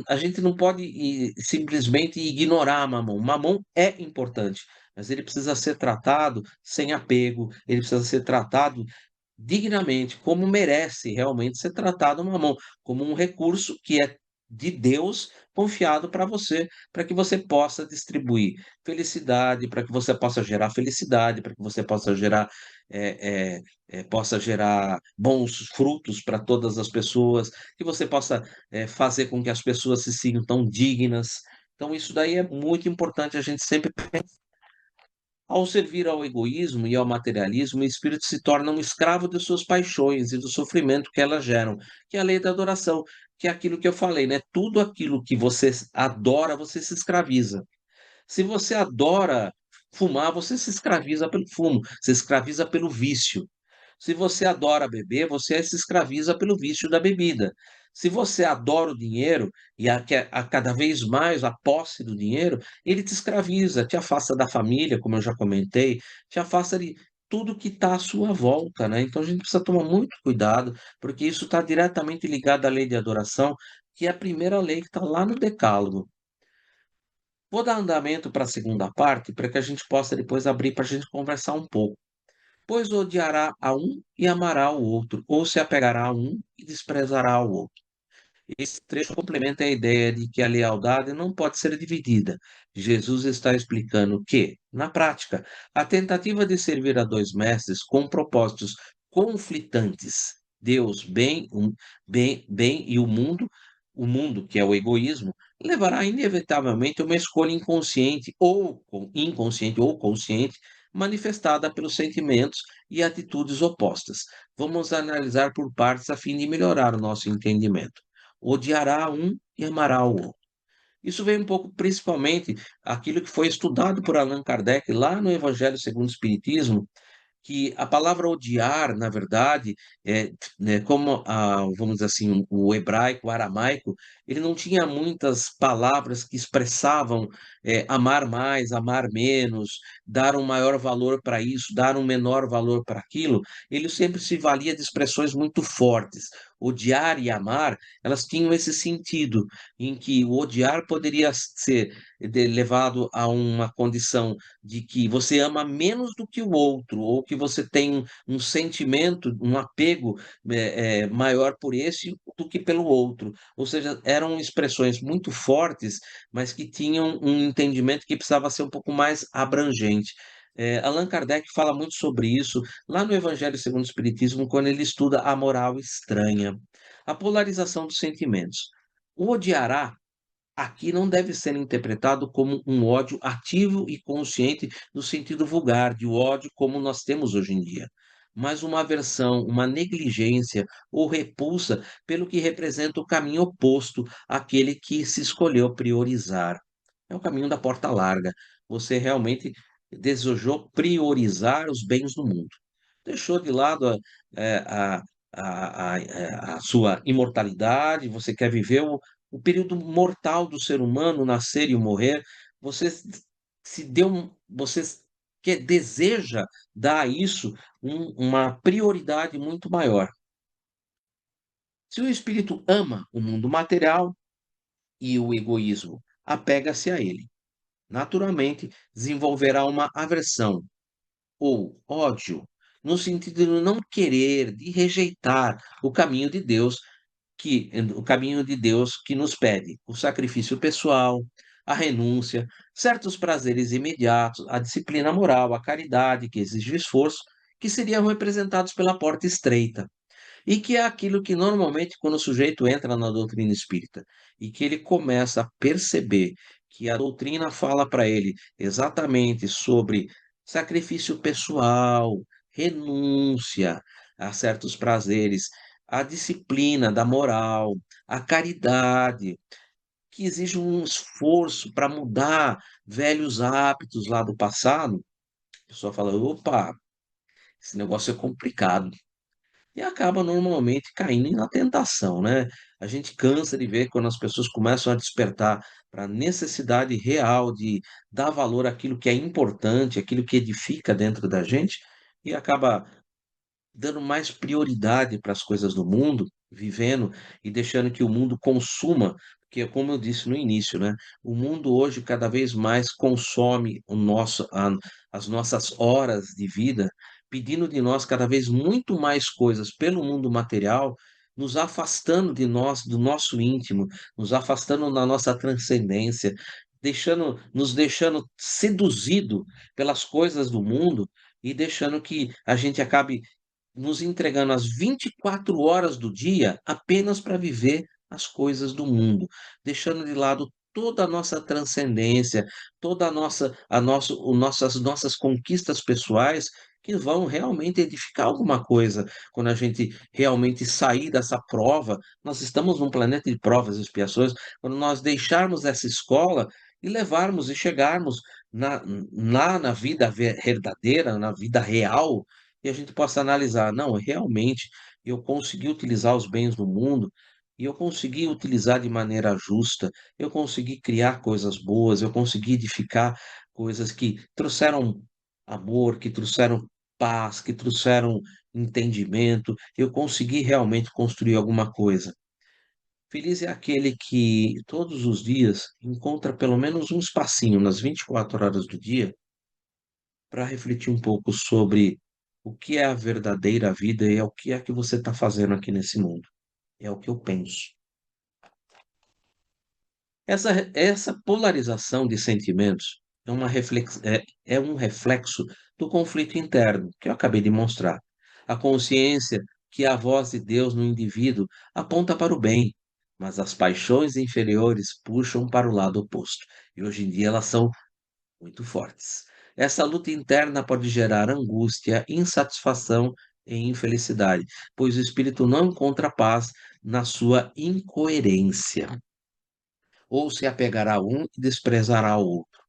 A: a gente não pode simplesmente ignorar Mamon. Mamon é importante, mas ele precisa ser tratado sem apego, ele precisa ser tratado dignamente, como merece realmente ser tratado o mamão, como um recurso que é de Deus confiado para que você possa distribuir felicidade, para que você possa gerar felicidade, para que você possa gerar bons frutos para todas as pessoas, que você possa fazer com que as pessoas se sintam dignas. Então, isso daí é muito importante a gente sempre. Ao servir ao egoísmo e ao materialismo, o espírito se torna um escravo de suas paixões e do sofrimento que elas geram, que é a lei da adoração, que é aquilo que eu falei, né? Tudo aquilo que você adora, você se escraviza. Se você adora fumar, você se escraviza pelo fumo, se escraviza pelo vício. Se você adora beber, você se escraviza pelo vício da bebida. Se você adora o dinheiro e quer cada vez mais a posse do dinheiro, ele te escraviza, te afasta da família, como eu já comentei, te afasta de tudo que está à sua volta, né? Então a gente precisa tomar muito cuidado, porque isso está diretamente ligado à lei de adoração, que é a primeira lei que está lá no Decálogo. Vou dar andamento para a segunda parte, para que a gente possa depois abrir para a gente conversar um pouco. Pois odiará a um e amará o outro, ou se apegará a um e desprezará o outro. Esse trecho complementa a ideia de que a lealdade não pode ser dividida. Jesus está explicando que, na prática, a tentativa de servir a dois mestres com propósitos conflitantes, Deus, bem e o mundo, que é o egoísmo, levará inevitavelmente a uma escolha inconsciente ou consciente, manifestada pelos sentimentos e atitudes opostas. Vamos analisar por partes a fim de melhorar o nosso entendimento. Odiará um e amará o outro. Isso vem um pouco, principalmente, aquilo que foi estudado por Allan Kardec lá no Evangelho segundo o Espiritismo, que a palavra odiar, na verdade, né, como, vamos dizer assim, o hebraico, o aramaico, ele não tinha muitas palavras que expressavam amar mais, amar menos, dar um maior valor para isso, dar um menor valor para aquilo. Ele sempre se valia de expressões muito fortes. Odiar e amar, elas tinham esse sentido, em que o odiar poderia ser levado a uma condição de que você ama menos do que o outro, ou que você tem um sentimento, um apego maior por esse do que pelo outro. Ou seja, eram expressões muito fortes, mas que tinham um entendimento que precisava ser um pouco mais abrangente. Allan Kardec fala muito sobre isso lá no Evangelho segundo o Espiritismo, quando ele estuda a moral estranha, a polarização dos sentimentos. O odiará aqui não deve ser interpretado como um ódio ativo e consciente no sentido vulgar de ódio como nós temos hoje em dia, mas uma aversão, uma negligência ou repulsa pelo que representa o caminho oposto àquele que se escolheu priorizar. É o caminho da porta larga. Você realmente desejou priorizar os bens do mundo. Deixou de lado a, a sua imortalidade, você quer viver o período mortal do ser humano, nascer e morrer, você você deseja dar a isso uma prioridade muito maior. Se o espírito ama o mundo material e o egoísmo apega-se a ele, naturalmente desenvolverá uma aversão ou ódio, no sentido de não querer, de rejeitar o caminho de Deus que nos pede o sacrifício pessoal, a renúncia, certos prazeres imediatos, a disciplina moral, a caridade que exige esforço, que seriam representados pela porta estreita. E que é aquilo que normalmente, quando o sujeito entra na doutrina espírita e que ele começa a perceber que a doutrina fala para ele exatamente sobre sacrifício pessoal, renúncia a certos prazeres, a disciplina da moral, a caridade, que exige um esforço para mudar velhos hábitos lá do passado, a pessoa fala: opa, esse negócio é complicado e acaba normalmente caindo na tentação, né? A gente cansa de ver quando as pessoas começam a despertar para a necessidade real de dar valor àquilo que é importante, aquilo que edifica dentro da gente, e acaba dando mais prioridade para as coisas do mundo, vivendo e deixando que o mundo consuma, porque como eu disse no início, né? O mundo hoje cada vez mais consome as nossas horas de vida, pedindo de nós cada vez muito mais coisas pelo mundo material, nos afastando de nós, do nosso íntimo, nos afastando da nossa transcendência, nos deixando seduzido pelas coisas do mundo e deixando que a gente acabe nos entregando as 24 horas do dia apenas para viver as coisas do mundo, deixando de lado toda a nossa transcendência, toda as nossas conquistas pessoais que vão realmente edificar alguma coisa quando a gente realmente sair dessa prova. Nós estamos num planeta de provas e expiações, quando nós deixarmos essa escola e levarmos e chegarmos na vida verdadeira, na vida real, e a gente possa analisar, não, realmente eu consegui utilizar os bens do mundo e eu consegui utilizar de maneira justa, eu consegui criar coisas boas, eu consegui edificar coisas que trouxeram amor, que trouxeram paz, que trouxeram entendimento, eu consegui realmente construir alguma coisa. Feliz é aquele que todos os dias encontra pelo menos um espacinho nas 24 horas do dia para refletir um pouco sobre o que é a verdadeira vida e é o que é que você está fazendo aqui nesse mundo. É o que eu penso. Essa polarização de sentimentos é um reflexo do conflito interno que eu acabei de mostrar. A consciência que a voz de Deus no indivíduo aponta para o bem, mas as paixões inferiores puxam para o lado oposto. E hoje em dia elas são muito fortes. Essa luta interna pode gerar angústia, insatisfação e infelicidade, pois o espírito não encontra paz na sua incoerência. Ou se apegará a um e desprezará o outro.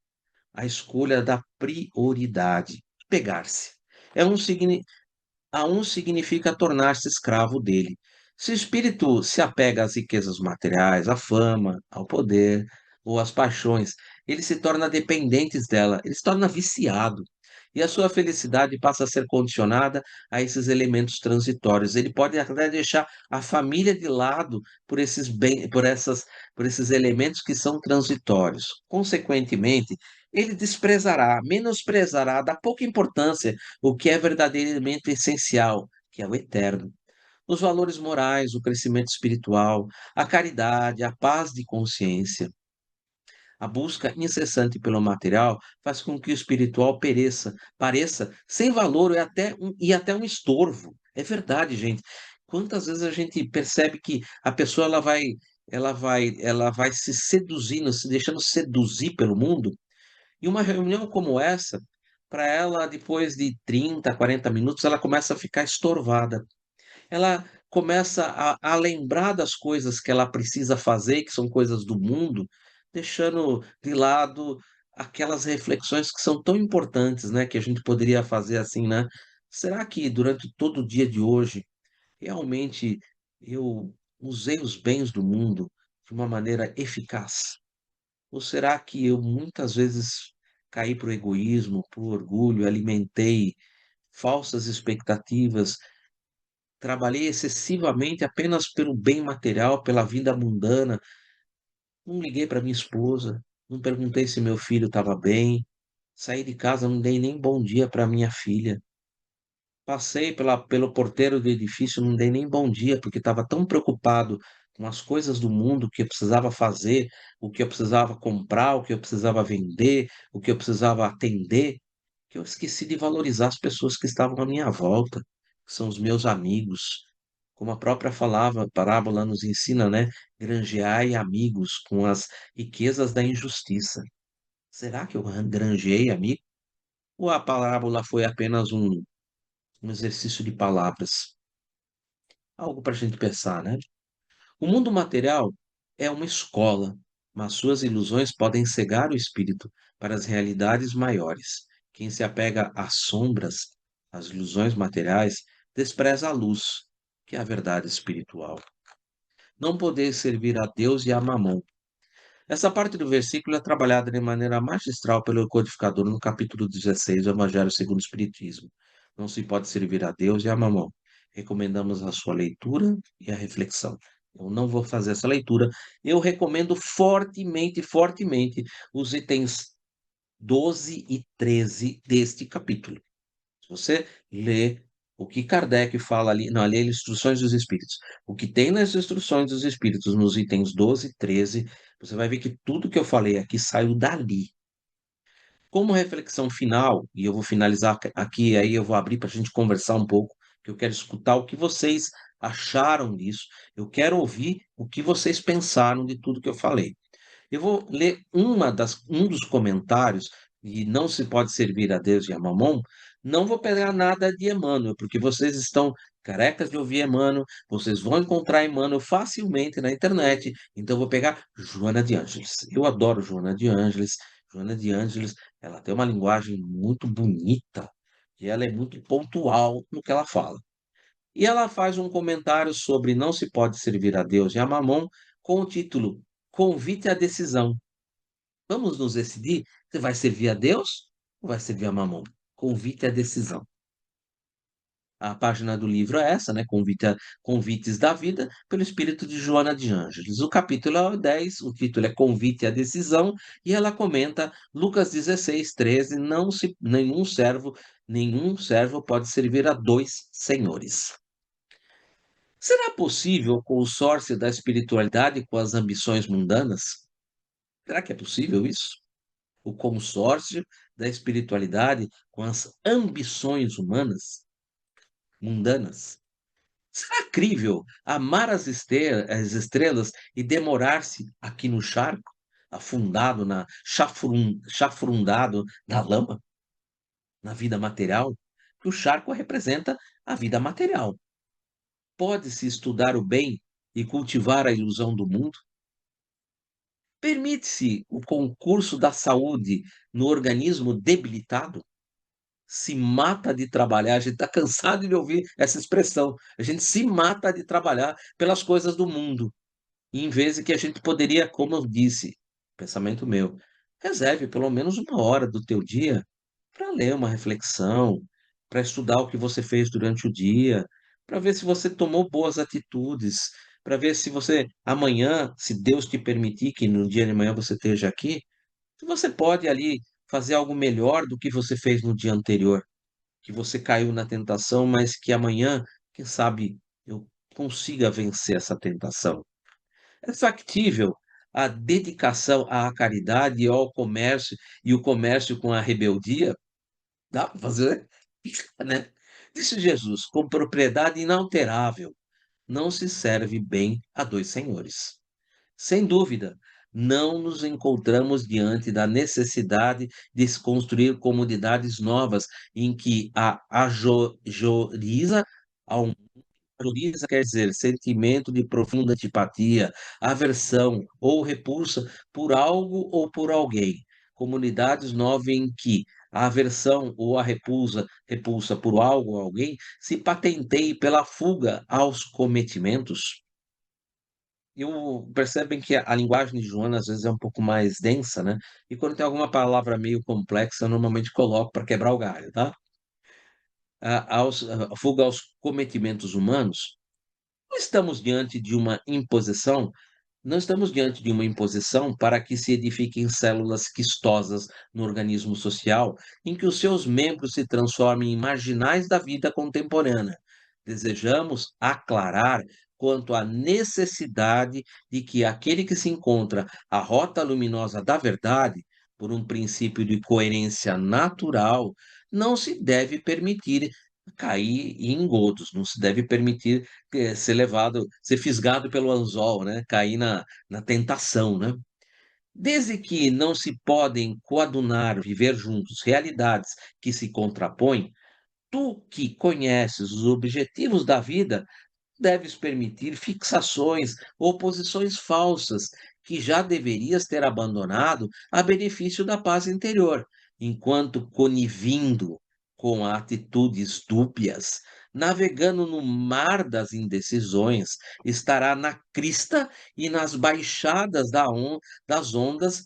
A: A escolha da prioridade. Pegar-se. É um, a um significa tornar-se escravo dele. Se o espírito se apega às riquezas materiais, à fama, ao poder ou às paixões, ele se torna dependente dela, ele se torna viciado. E a sua felicidade passa a ser condicionada a esses elementos transitórios. Ele pode até deixar a família de lado por esses elementos que são transitórios. Consequentemente, ele desprezará, menosprezará, dá pouca importância o que é verdadeiramente essencial, que é o eterno. Os valores morais, o crescimento espiritual, a caridade, a paz de consciência. A busca incessante pelo material faz com que o espiritual pareça sem valor e até um estorvo. É verdade, gente. Quantas vezes a gente percebe que a pessoa ela vai se seduzindo, se deixando seduzir pelo mundo, e uma reunião como essa, para ela, depois de 30, 40 minutos, ela começa a ficar estorvada. Ela começa a lembrar das coisas que ela precisa fazer, que são coisas do mundo, deixando de lado aquelas reflexões que são tão importantes, né? Que a gente poderia fazer assim, né? Será que durante todo o dia de hoje, realmente eu usei os bens do mundo de uma maneira eficaz? Ou será que eu muitas vezes caí para o egoísmo, para o orgulho, alimentei falsas expectativas, trabalhei excessivamente apenas pelo bem material, pela vida mundana, não liguei para minha esposa, não perguntei se meu filho estava bem, saí de casa, não dei nem bom dia para minha filha. Passei pelo porteiro do edifício, não dei nem bom dia, porque estava tão preocupado com as coisas do mundo, o que eu precisava fazer, o que eu precisava comprar, o que eu precisava vender, o que eu precisava atender, que eu esqueci de valorizar as pessoas que estavam à minha volta, que são os meus amigos. Como a própria parábola nos ensina, né? Granjeai amigos com as riquezas da injustiça. Será que eu granjeei amigo? Ou a parábola foi apenas um exercício de palavras? Algo para a gente pensar, né? O mundo material é uma escola, mas suas ilusões podem cegar o espírito para as realidades maiores. Quem se apega às sombras, às ilusões materiais, despreza a luz, que é a verdade espiritual. Não poder servir a Deus e a Mamon. Essa parte do versículo é trabalhada de maneira magistral pelo codificador no capítulo 16 do Evangelho segundo o Espiritismo. Não se pode servir a Deus e a Mamon. Recomendamos a sua leitura e a reflexão. Eu não vou fazer essa leitura. Eu recomendo fortemente, fortemente os itens 12 e 13 deste capítulo. Se Você lê o que Kardec fala ali, não, ali é Instruções dos Espíritos. O que tem nas Instruções dos Espíritos, nos itens 12 e 13, você vai ver que tudo que eu falei aqui saiu dali. Como reflexão final, e eu vou finalizar aqui, aí eu vou abrir para a gente conversar um pouco, que eu quero escutar o que vocês acharam disso, eu quero ouvir o que vocês pensaram de tudo que eu falei. Eu vou ler um dos comentários, e não se pode servir a Deus e a Mamon. Não vou pegar nada de Emmanuel, porque vocês estão carecas de ouvir Emmanuel, vocês vão encontrar Emmanuel facilmente na internet, então eu vou pegar Joana de Ângeles. Eu adoro Joana de Ângeles. Joana de Ângeles, ela tem uma linguagem muito bonita e ela é muito pontual no que ela fala. E ela faz um comentário sobre não se pode servir a Deus e a Mamon com o título Convite à Decisão. Vamos nos decidir? Você vai servir a Deus ou vai servir a Mamon? Convite à decisão. A página do livro é essa, né? Convites da Vida, pelo espírito de Joana de Ângeles. O capítulo é o 10, o título é Convite à Decisão, e ela comenta Lucas 16, 13, nenhum servo pode servir a dois senhores. Será possível o consórcio da espiritualidade com as ambições mundanas? Será que é possível isso? O consórcio da espiritualidade com as ambições humanas, mundanas? Será crível amar as estrelas e demorar-se aqui no charco, afundado chafrundado na lama, na vida material? Que o charco representa a vida material. Pode-se estudar o bem e cultivar a ilusão do mundo? Permite-se o concurso da saúde no organismo debilitado? Se mata de trabalhar, a gente está cansado de ouvir essa expressão. A gente se mata de trabalhar pelas coisas do mundo, em vez de que a gente poderia, como eu disse, pensamento meu, reserve pelo menos uma hora do teu dia para ler uma reflexão, para estudar o que você fez durante o dia, para ver se você tomou boas atitudes, para ver se você amanhã, se Deus te permitir que no dia de manhã você esteja aqui, se você pode ali fazer algo melhor do que você fez no dia anterior, que você caiu na tentação, mas que amanhã, quem sabe, eu consiga vencer essa tentação. É factível a dedicação à caridade e ao comércio, e o comércio com a rebeldia? Dá para fazer, né? Disse Jesus, com propriedade inalterável, não se serve bem a dois senhores. Sem dúvida, não nos encontramos diante da necessidade de se construir comunidades novas em que a ajoriza ao Valoriza quer dizer sentimento de profunda antipatia, aversão ou repulsa por algo ou por alguém. Comunidades novas em que a aversão ou a repulsa por algo ou alguém se patenteie pela fuga aos cometimentos. Percebem que a linguagem de Joana às vezes é um pouco mais densa, né? E quando tem alguma palavra meio complexa, eu normalmente coloco para quebrar o galho, tá? A fuga aos cometimentos humanos. Não estamos diante de uma imposição, não estamos diante de uma imposição para que se edifiquem células quistosas no organismo social, em que os seus membros se transformem em marginais da vida contemporânea. Desejamos aclarar quanto à necessidade de que aquele que se encontra à rota luminosa da verdade, por um princípio de coerência natural, não se deve permitir cair em engodos, não se deve permitir ser levado, ser fisgado pelo anzol, né? Cair na tentação, né? Desde que não se podem coadunar, viver juntos, realidades que se contrapõem, tu que conheces os objetivos da vida, deves permitir fixações ou posições falsas que já deverias ter abandonado a benefício da paz interior, enquanto conivindo com atitudes dúbias, navegando no mar das indecisões, estará na crista e nas baixadas das ondas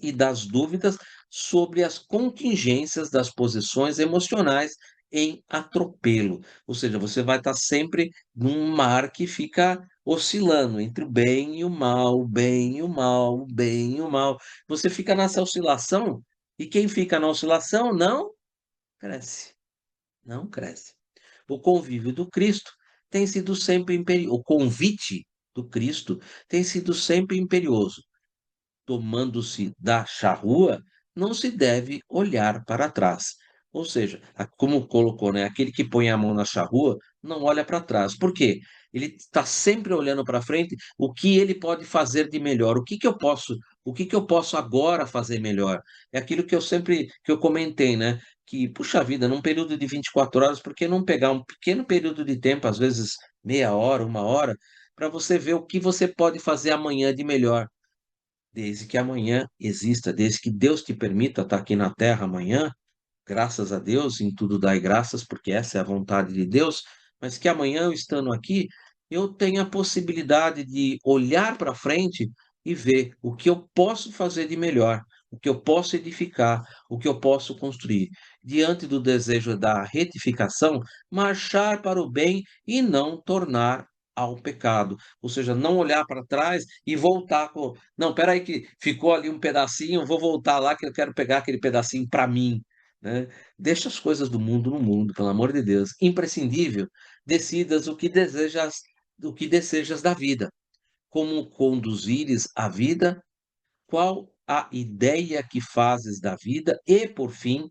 A: e das dúvidas sobre as contingências das posições emocionais em atropelo. Ou seja, você vai estar sempre num mar que fica oscilando entre o bem e o mal, o bem e o mal, o bem e o mal. Você fica nessa oscilação, e quem fica na oscilação não cresce, não cresce. O convívio do Cristo tem sido sempre imperioso, o convite do Cristo tem sido sempre imperioso. Tomando-se da charrua, não se deve olhar para trás. Ou seja, como colocou, né? Aquele que põe a mão na charrua não olha para trás. Por quê? Ele está sempre olhando para frente o que ele pode fazer de melhor. O que que eu posso agora fazer melhor? É aquilo que eu comentei, né? Que, puxa vida, num período de 24 horas, por que não pegar um pequeno período de tempo, às vezes meia hora, uma hora, para você ver o que você pode fazer amanhã de melhor? Desde que amanhã exista, desde que Deus te permita estar aqui na terra amanhã, graças a Deus, em tudo dai graças, porque essa é a vontade de Deus, mas que amanhã, eu estando aqui, eu tenha a possibilidade de olhar para frente e ver o que eu posso fazer de melhor, o que eu posso edificar, o que eu posso construir. Diante do desejo da retificação, marchar para o bem e não tornar ao pecado. Ou seja, não olhar para trás e voltar com. Não, espera aí que ficou ali um pedacinho, vou voltar lá que eu quero pegar aquele pedacinho para mim, né? Deixa as coisas do mundo no mundo, pelo amor de Deus. Imprescindível, decidas o que desejas da vida, como conduzires a vida, qual a ideia que fazes da vida e, por fim,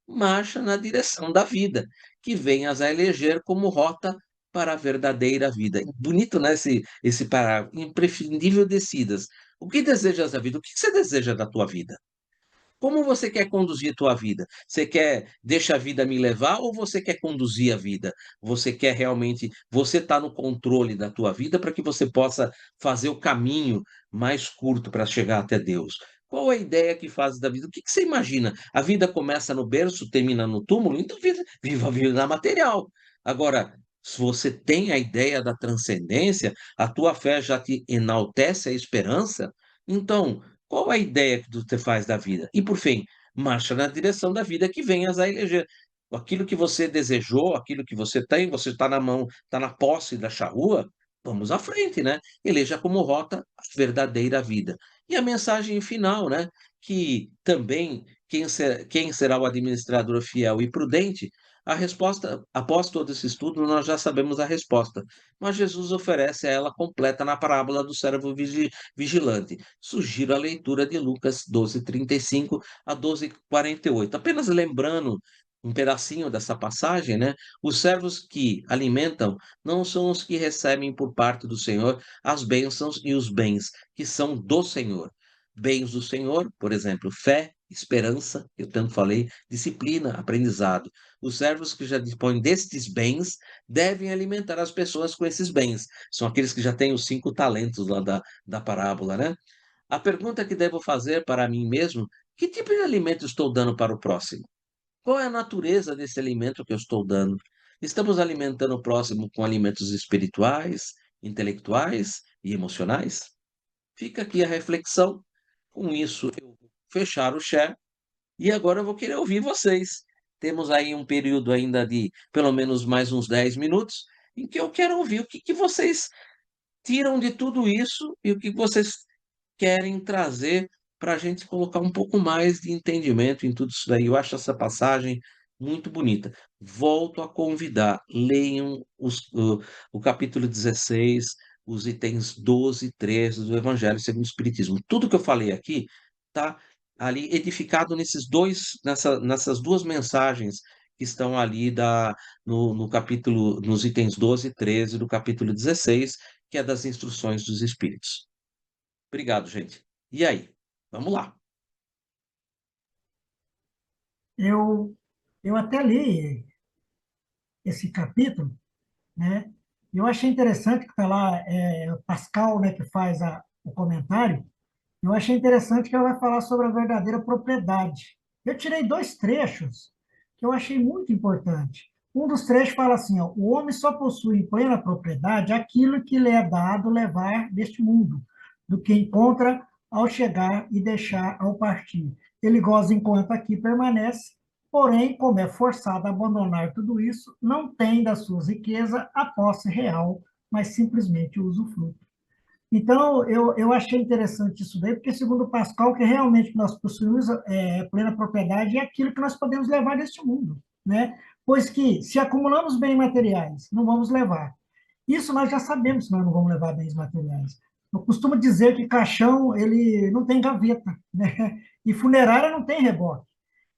A: marcha na direção da vida, que venhas a eleger como rota para a verdadeira vida. Bonito, né, esse parágrafo. Imprescindível decidas. O que desejas da vida? O que você deseja da tua vida? Como você quer conduzir a tua vida? Você quer deixa a vida me levar ou você quer conduzir a vida? Você quer realmente, você está no controle da tua vida para que você possa fazer o caminho mais curto para chegar até Deus. Qual a ideia que faz da vida? O que que você imagina? A vida começa no berço, termina no túmulo? Então viva a vida material. Agora, se você tem a ideia da transcendência, a tua fé já te enaltece a esperança, então qual a ideia que você faz da vida? E, por fim, marcha na direção da vida que venhas a eleger. Aquilo que você desejou, aquilo que você tem, você está na mão, está na posse da charrua, vamos à frente, né? Eleja como rota a verdadeira vida. E a mensagem final, né? Que também quem será o administrador fiel e prudente? A resposta, após todo esse estudo, nós já sabemos a resposta, mas Jesus oferece a ela completa na parábola do servo vigilante. Sugiro a leitura de Lucas 12:35 a 12:48. Apenas lembrando um pedacinho dessa passagem, né? Os servos que alimentam não são os que recebem por parte do Senhor as bênçãos e os bens que são do Senhor. Bens do Senhor, por exemplo, fé, esperança, eu tanto falei, disciplina, aprendizado. Os servos que já dispõem destes bens devem alimentar as pessoas com esses bens. São aqueles que já têm os 5 talentos lá da parábola, né? A pergunta que devo fazer para mim mesmo: que tipo de alimento estou dando para o próximo? Qual é a natureza desse alimento que eu estou dando? Estamos alimentando o próximo com alimentos espirituais, intelectuais e emocionais? Fica aqui a reflexão. Com isso, eu vou fechar o share e agora eu vou querer ouvir vocês. Temos aí um período ainda de pelo menos mais uns 10 minutos em que eu quero ouvir o que que vocês tiram de tudo isso e o que vocês querem trazer para a gente colocar um pouco mais de entendimento em tudo isso daí. Eu acho essa passagem muito bonita. Volto a convidar, leiam o capítulo 16, os itens 12 e 13 do Evangelho segundo o Espiritismo. Tudo que eu falei aqui está ali edificado nessas duas mensagens que estão ali no capítulo, nos itens 12 e 13 do capítulo 16, que é das instruções dos Espíritos. Obrigado, gente. E aí? Vamos lá.
B: Eu, eu até li esse capítulo, né? Eu achei interessante que está lá, o Pascal, né, que faz o comentário. Eu achei interessante que ela vai falar sobre a verdadeira propriedade. Eu tirei dois trechos que eu achei muito importante. Um dos trechos fala assim, ó, o homem só possui em plena propriedade aquilo que lhe é dado levar deste mundo, do que encontra ao chegar e deixar ao partir. Ele goza enquanto aqui permanece, porém, como é forçado a abandonar tudo isso, não tem da sua riqueza a posse real, mas simplesmente o usufruto. Então, eu achei interessante isso daí, porque, segundo Pascal, que realmente nós possuímos plena propriedade é aquilo que nós podemos levar deste mundo. né? Pois que, se acumulamos bens materiais, não vamos levar. Isso nós já sabemos que nós não vamos levar bens materiais. Eu costumo dizer que caixão, ele não tem gaveta, né? E funerária não tem reboque.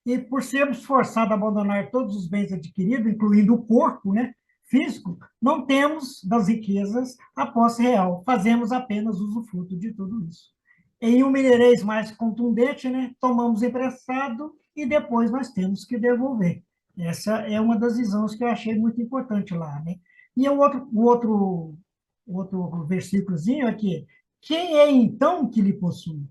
B: E por sermos forçados a abandonar todos os bens adquiridos, incluindo o corpo, né, físico, não temos das riquezas a posse real, fazemos apenas usufruto de tudo isso. Em um mineirês mais contundente, né, tomamos emprestado e depois nós temos que devolver. Essa é uma das visões que eu achei muito importante lá, né? E o outro versículozinho aqui, quem é então que lhe possui?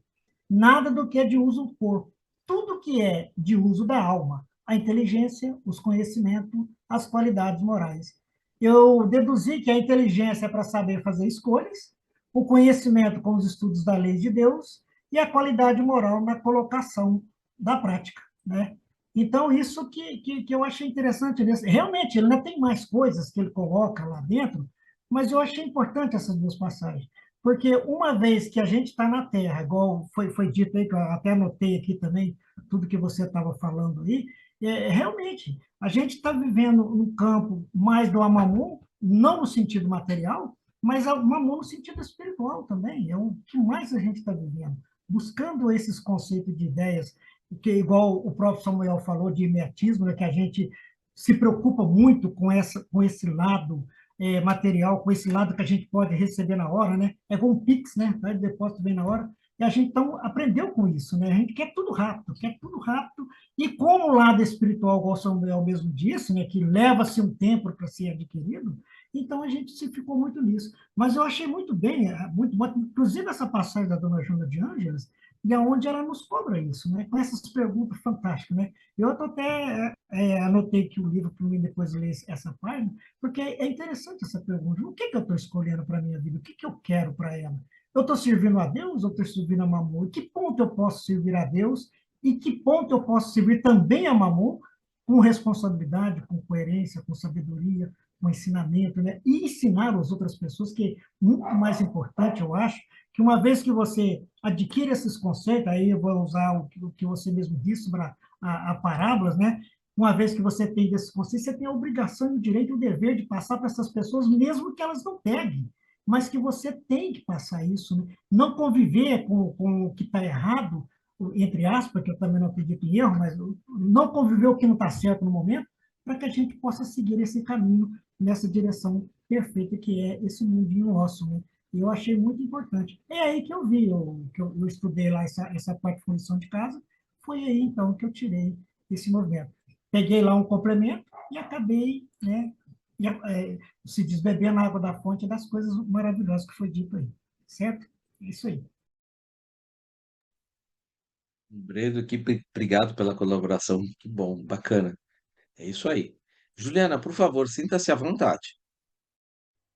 B: Nada do que é de uso do corpo, tudo que é de uso da alma, a inteligência, os conhecimentos, as qualidades morais. Eu deduzi que a inteligência é para saber fazer escolhas, o conhecimento com os estudos da lei de Deus e a qualidade moral na colocação da prática, né? Então, isso que eu achei interessante nesse. Realmente, ele ainda tem mais coisas que ele coloca lá dentro, mas eu achei importante essas duas passagens. Porque uma vez que a gente está na Terra, igual foi dito aí, que eu até anotei aqui também, tudo que você estava falando aí, realmente, a gente está vivendo no campo mais do Amamu, não no sentido material, mas o Amamu no sentido espiritual também. É o que mais a gente está vivendo, buscando esses conceitos de ideias, que igual o próprio Samuel falou de imediatismo, né, que a gente se preocupa muito com esse lado material, com esse lado que a gente pode receber na hora, né? É como um Pix, né? Vai depósito bem na hora. E a gente então aprendeu com isso, né? A gente quer tudo rápido. E como o lado espiritual, igual o Samuel mesmo disse, né? Que leva-se um tempo para ser adquirido, então a gente se ficou muito nisso. Mas eu achei muito bem, muito bom, inclusive essa passagem da Dona Joana de Ângeles, e aonde ela nos cobra isso, né? Com essas perguntas fantásticas, né? Eu até anotei que o livro para mim depois ler essa página, porque é interessante essa pergunta. O que eu estou escolhendo para a minha vida? O que eu quero para ela? Eu estou servindo a Deus ou estou servindo a Mamon? Em que ponto eu posso servir a Deus? E que ponto eu posso servir também a Mamon com responsabilidade, com coerência, com sabedoria, com ensinamento, né? E ensinar as outras pessoas, que é muito mais importante, eu acho, que uma vez que você adquire esses conceitos, aí eu vou usar o que você mesmo disse sobre a parábolas, né? Uma vez que você tem desses conceitos, você tem a obrigação, o direito e o dever de passar para essas pessoas, mesmo que elas não peguem, mas que você tem que passar isso, né? Não conviver com o que está errado, entre aspas, que eu também não acredito em erro, mas não conviver o que não está certo no momento, para que a gente possa seguir esse caminho nessa direção perfeita que é esse mundinho nosso, né? E eu achei muito importante. É aí que eu vi, que eu estudei lá essa parte de função de casa, foi aí então que eu tirei esse movimento. Peguei lá um complemento e acabei, né, se diz, bebendo a água da fonte das coisas maravilhosas que foi dito aí, certo? É isso aí.
A: Bredo, obrigado pela colaboração. Que bom, bacana. É isso aí. Juliana, por favor, sinta-se à vontade.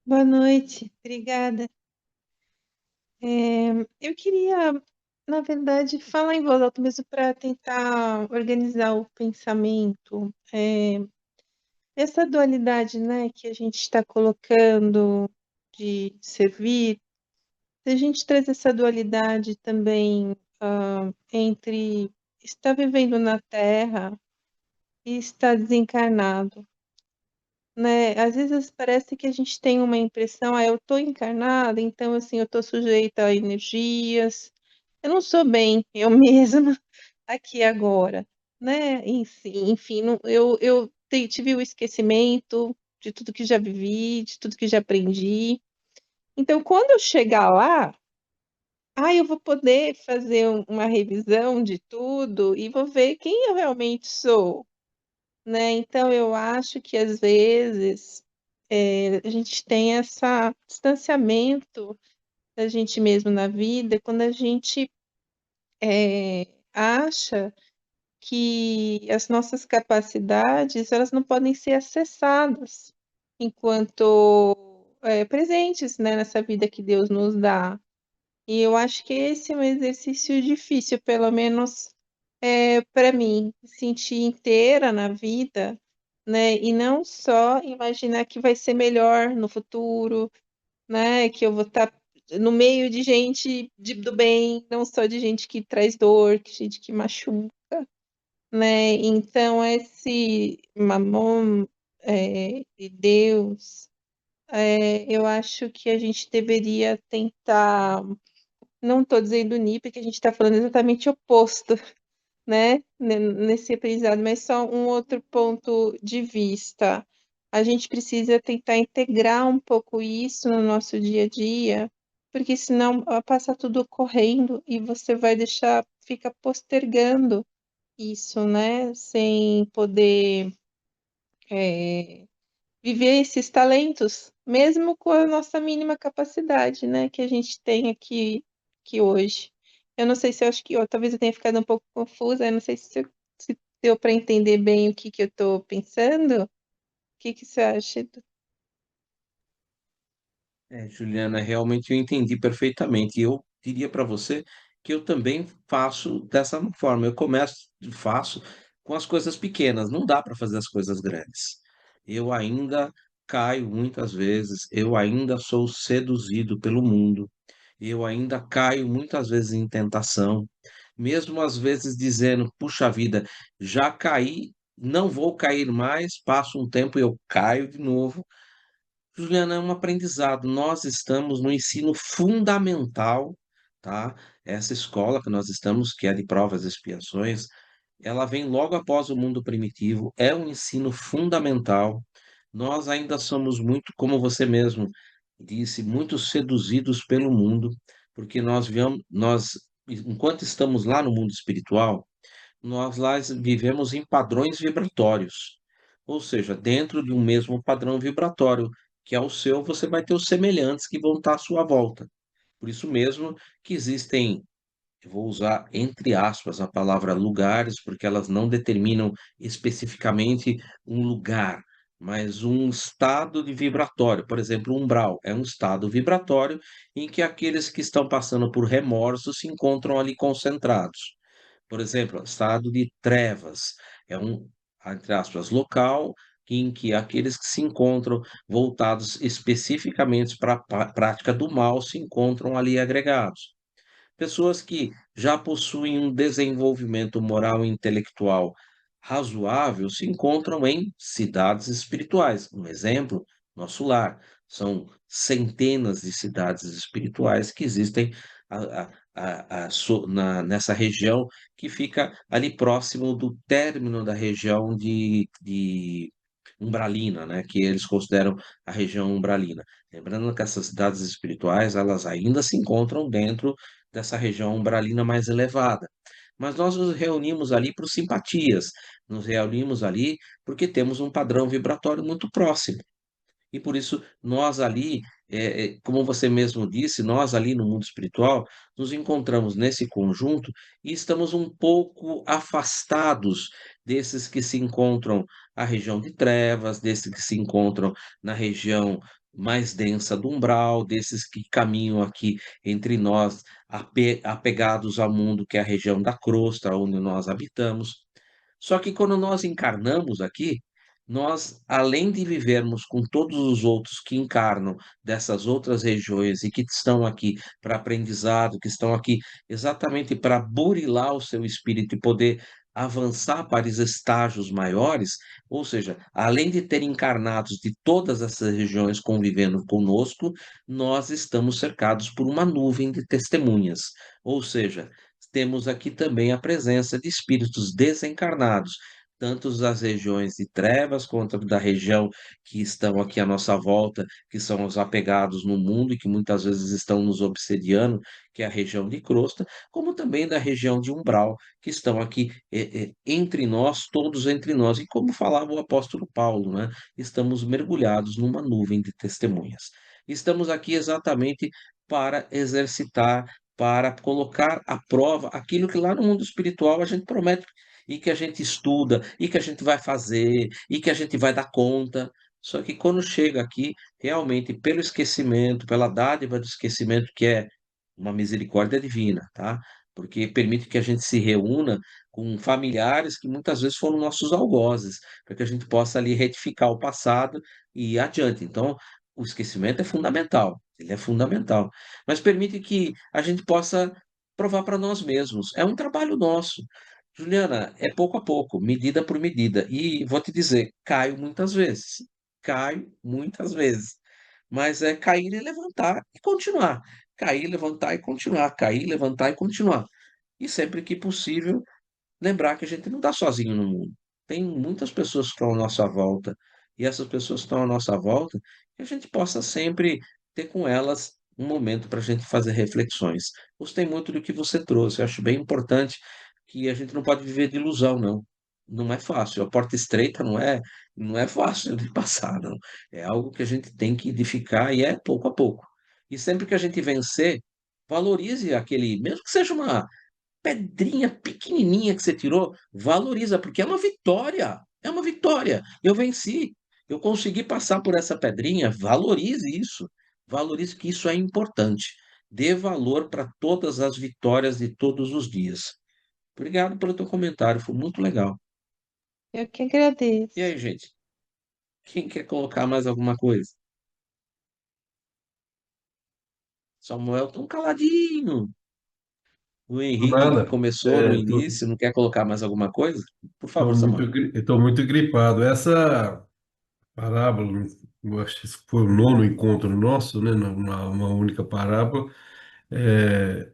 E: Boa noite, obrigada. Eu queria, na verdade, falar em voz alta mesmo para tentar organizar o pensamento. Essa dualidade, né, que a gente está colocando de servir, se a gente traz essa dualidade também entre estar vivendo na Terra e estar desencarnado. Né? Às vezes parece que a gente tem uma impressão, eu estou encarnada, então assim, eu estou sujeita a energias, eu não sou bem eu mesma aqui agora, né? Enfim, tive o esquecimento de tudo que já vivi, de tudo que já aprendi. Então, quando eu chegar lá, eu vou poder fazer uma revisão de tudo e vou ver quem eu realmente sou, né? Então, eu acho que às vezes a gente tem esse distanciamento da gente mesmo na vida quando a gente acha que as nossas capacidades elas não podem ser acessadas enquanto presentes, né, nessa vida que Deus nos dá. E eu acho que esse é um exercício difícil, pelo menos para mim, me sentir inteira na vida, né? E não só imaginar que vai ser melhor no futuro, né? Que eu vou estar no meio de gente do bem, não só de gente que traz dor, que gente que machuca. né? Então, esse Mamon e Deus, eu acho que a gente deveria tentar. Não estou dizendo unir, porque a gente está falando exatamente o oposto, né? Nesse aprendizado, mas só um outro ponto de vista. A gente precisa tentar integrar um pouco isso no nosso dia a dia, porque senão vai passar tudo correndo e você vai deixar, fica postergando isso, né? Sem poder viver esses talentos, mesmo com a nossa mínima capacidade, né? Que a gente tem aqui hoje. Eu não sei se eu acho que, ou talvez eu tenha ficado um pouco confusa, eu não sei se deu para entender bem o que eu estou pensando. O que você acha?
A: Juliana, realmente eu entendi perfeitamente. Eu diria para você que eu também faço dessa forma. Eu faço com as coisas pequenas, não dá para fazer as coisas grandes. Eu ainda caio muitas vezes, eu ainda sou seduzido pelo mundo, eu ainda caio muitas vezes em tentação, mesmo às vezes dizendo, puxa vida, já caí, não vou cair mais, passa um tempo e eu caio de novo. Juliana, é um aprendizado. Nós estamos no ensino fundamental, tá? Essa escola que nós estamos, que é de provas e expiações, ela vem logo após o mundo primitivo, é um ensino fundamental. Nós ainda somos muito, como você mesmo disse, muito seduzidos pelo mundo, porque enquanto estamos lá no mundo espiritual, nós lá vivemos em padrões vibratórios, ou seja, dentro de um mesmo padrão vibratório, que é o seu, você vai ter os semelhantes que vão estar à sua volta. Por isso mesmo que existem, eu vou usar entre aspas a palavra lugares, porque elas não determinam especificamente um lugar, mas um estado de vibratório. Por exemplo, o umbral é um estado vibratório em que aqueles que estão passando por remorso se encontram ali concentrados. Por exemplo, estado de trevas é um, entre aspas, local em que aqueles que se encontram voltados especificamente para a prática do mal se encontram ali agregados. Pessoas que já possuem um desenvolvimento moral e intelectual razoável se encontram em cidades espirituais. Um exemplo, nosso lar. São centenas de cidades espirituais que existem nessa região que fica ali próximo do término da região de Umbralina, né, que eles consideram a região umbralina. Lembrando que essas cidades espirituais, elas ainda se encontram dentro dessa região umbralina mais elevada. Mas nós nos reunimos ali por simpatias, nos reunimos ali porque temos um padrão vibratório muito próximo. E por isso, nós ali, como você mesmo disse, nós ali no mundo espiritual, nos encontramos nesse conjunto e estamos um pouco afastados desses que se encontram na região de trevas, desses que se encontram na região mais densa do umbral, desses que caminham aqui entre nós, apegados ao mundo que é a região da crosta, onde nós habitamos. Só que quando nós encarnamos aqui, nós, além de vivermos com todos os outros que encarnam dessas outras regiões e que estão aqui para aprendizado, que estão aqui exatamente para burilar o seu espírito e poder avançar para os estágios maiores, ou seja, além de ter encarnados de todas essas regiões convivendo conosco, nós estamos cercados por uma nuvem de testemunhas, ou seja, temos aqui também a presença de espíritos desencarnados, tanto das regiões de trevas quanto da região que estão aqui à nossa volta, que são os apegados no mundo e que muitas vezes estão nos obsediando, que é a região de crosta, como também da região de umbral, que estão aqui entre nós, todos entre nós. E como falava o apóstolo Paulo, né? Estamos mergulhados numa nuvem de testemunhas. Estamos aqui exatamente para exercitar, para colocar à prova aquilo que lá no mundo espiritual a gente promete e que a gente estuda e que a gente vai fazer e que a gente vai dar conta. Só que quando chega aqui, realmente, pelo esquecimento, pela dádiva do esquecimento, que é uma misericórdia divina, tá? Porque permite que a gente se reúna com familiares que muitas vezes foram nossos algozes, para que a gente possa ali retificar o passado e ir adiante. Então, o esquecimento é fundamental, ele é fundamental, mas permite que a gente possa provar para nós mesmos. É um trabalho nosso. Juliana, é pouco a pouco, medida por medida. E vou te dizer, caio muitas vezes. Caio muitas vezes. Mas é cair e levantar e continuar. Cair, levantar e continuar. Cair, levantar e continuar. E sempre que possível, lembrar que a gente não está sozinho no mundo. Tem muitas pessoas que estão à nossa volta, e essas pessoas que estão à nossa volta, que a gente possa sempre ter com elas um momento para a gente fazer reflexões. Gostei muito do que você trouxe, eu acho bem importante que a gente não pode viver de ilusão, não. Não é fácil, a porta estreita não é fácil de passar, não. É algo que a gente tem que edificar e é pouco a pouco. E sempre que a gente vencer, valorize aquele, mesmo que seja uma pedrinha pequenininha que você tirou, valoriza, porque é uma vitória. É uma vitória. Eu venci. Eu consegui passar por essa pedrinha. Valorize isso. Valorize que isso é importante. Dê valor para todas as vitórias de todos os dias. Obrigado pelo teu comentário, foi muito legal.
E: Eu que
A: E
E: agradeço.
A: aí, gente? Quem quer colocar mais alguma coisa? Samuel, tão caladinho. O Henrique, que
C: Nada.
A: começou no início, não quer colocar mais alguma coisa? Por favor, Samuel.
C: Estou muito gripado. Essa parábola, eu acho que esse foi o nono encontro nosso, né, uma única parábola,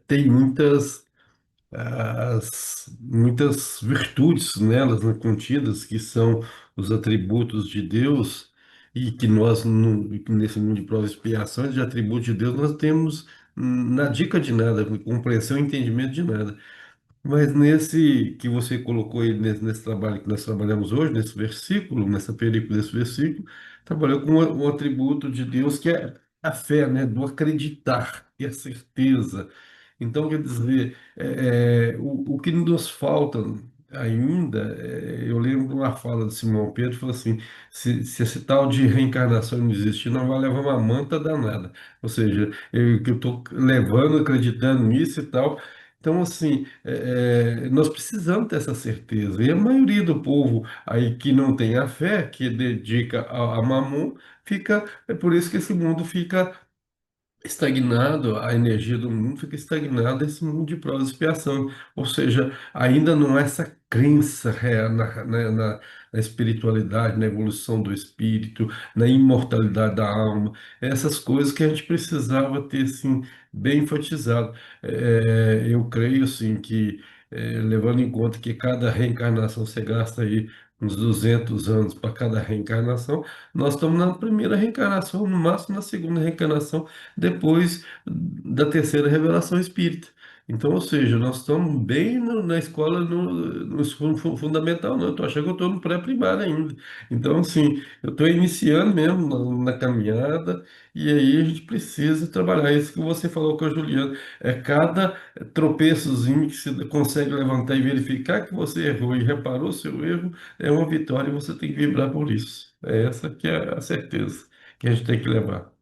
C: tem muitas virtudes nelas, né, contidas, que são os atributos de Deus, e que nós, nesse mundo de prova e expiação, de atributos de Deus, nós temos na dica de nada, compreensão e entendimento de nada. Mas nesse que você colocou aí, nesse trabalho que nós trabalhamos hoje, nesse versículo, nessa perícope desse versículo, trabalhou com um atributo de Deus que é a fé, né? Do acreditar e a certeza. Então, quer dizer, o que nos falta ainda, eu lembro de uma fala de Simão Pedro, falou assim, se esse tal de reencarnação não existir, não vai levar uma manta danada. Ou seja, que eu estou levando, acreditando nisso e tal. Então, assim, nós precisamos dessa certeza. E a maioria do povo aí que não tem a fé, que dedica a mamon, fica. É por isso que esse mundo fica estagnado, a energia do mundo fica estagnada esse mundo de prova e expiação. Ou seja, ainda não há essa crença real na espiritualidade, na evolução do espírito, na imortalidade da alma, essas coisas que a gente precisava ter assim, bem enfatizado. Eu creio assim, que, levando em conta que cada reencarnação você gasta aí uns 200 anos para cada reencarnação, nós estamos na primeira reencarnação, no máximo na segunda reencarnação, depois da terceira revelação espírita. Então, ou seja, nós estamos bem na escola, no ensino fundamental, não. Eu estou achando que eu estou no pré-primário ainda. Então, assim, eu estou iniciando mesmo na caminhada, e aí a gente precisa trabalhar. Isso que você falou com a Juliana, é cada tropeçozinho que você consegue levantar e verificar que você errou e reparou seu erro, é uma vitória e você tem que vibrar por isso. É essa que é a certeza que a gente tem que levar.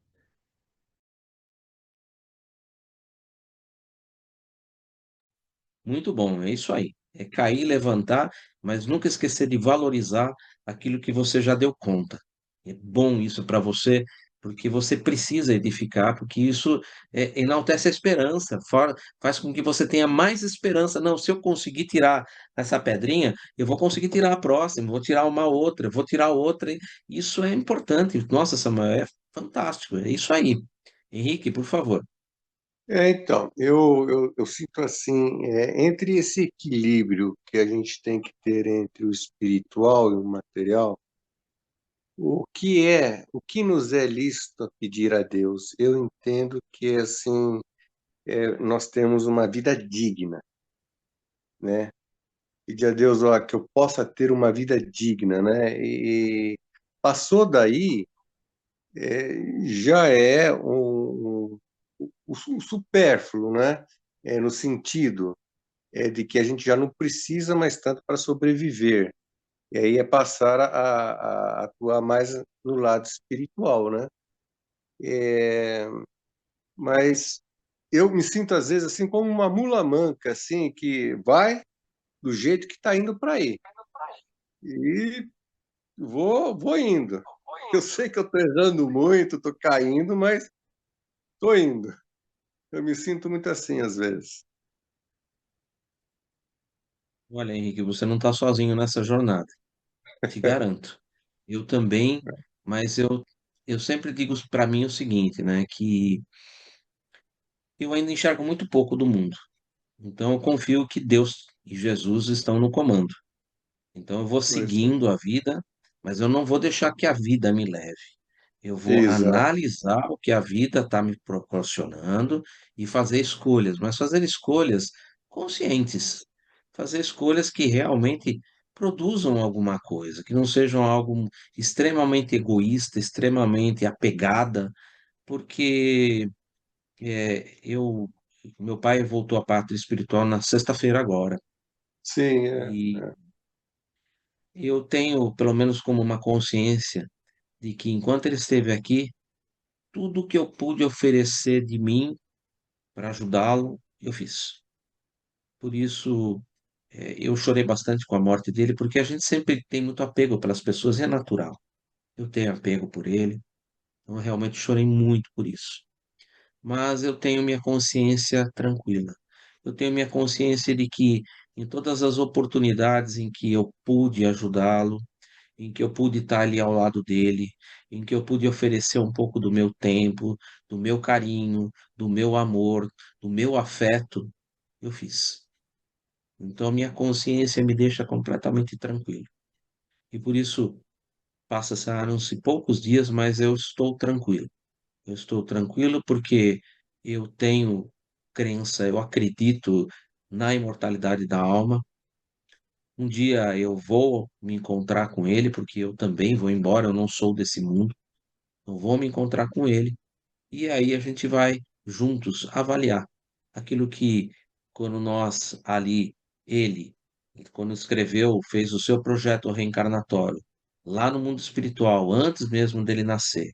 A: Muito bom, é isso aí. É cair e levantar, mas nunca esquecer de valorizar aquilo que você já deu conta. É bom isso para você, porque você precisa edificar, porque isso enaltece a esperança, faz com que você tenha mais esperança. Não, se eu conseguir tirar essa pedrinha, eu vou conseguir tirar a próxima, vou tirar uma outra, vou tirar outra. Isso é importante. Nossa, Samuel, é fantástico. É isso aí. Henrique, por favor.
D: Então, eu sinto assim, entre esse equilíbrio que a gente tem que ter entre o espiritual e o material, o que nos é lícito a pedir a Deus? Eu entendo que assim, nós temos uma vida digna, né? Pedir a Deus, ó, que eu possa ter uma vida digna, né? E passou daí, já é um supérfluo, né? No sentido de que a gente já não precisa mais tanto para sobreviver. E aí é passar a atuar mais no lado espiritual, né? É, mas eu me sinto às vezes assim como uma mula manca, assim, que vai do jeito que está indo para aí. E vou indo. Eu sei que eu estou errando muito, estou caindo, mas estou indo. Eu me sinto muito assim às vezes.
A: Olha, Henrique, você não está sozinho nessa jornada, te garanto. Eu também, mas eu sempre digo para mim o seguinte, né, que eu ainda enxergo muito pouco do mundo. Então eu confio que Deus e Jesus estão no comando. Então eu vou
D: Pois é.
A: seguindo a vida, mas eu não vou deixar que a vida me leve. Eu vou
D: Exato.
A: analisar o que a vida está me proporcionando e fazer escolhas, mas fazer escolhas conscientes, fazer escolhas que realmente produzam alguma coisa, que não sejam algo extremamente egoísta, extremamente apegada, porque meu pai voltou à pátria espiritual na sexta-feira agora,
D: Sim,
A: e eu tenho, pelo menos como uma consciência, de que enquanto ele esteve aqui, tudo que eu pude oferecer de mim para ajudá-lo, eu fiz. Por isso, eu chorei bastante com a morte dele, porque a gente sempre tem muito apego pelas pessoas, e é natural. Eu tenho apego por ele, então eu realmente chorei muito por isso. Mas eu tenho minha consciência tranquila. Eu tenho minha consciência de que em todas as oportunidades em que eu pude ajudá-lo, em que eu pude estar ali ao lado dele, em que eu pude oferecer um pouco do meu tempo, do meu carinho, do meu amor, do meu afeto, eu fiz. Então, minha consciência me deixa completamente tranquilo. E por isso, passaram-se poucos dias, mas eu estou tranquilo. Eu estou tranquilo porque eu tenho crença, eu acredito na imortalidade da alma. Um dia eu vou me encontrar com ele, porque eu também vou embora, eu não sou desse mundo. Eu vou me encontrar com ele e aí a gente vai juntos avaliar aquilo que, quando nós ali, ele, quando escreveu, fez o seu projeto reencarnatório, lá no mundo espiritual, antes mesmo dele nascer,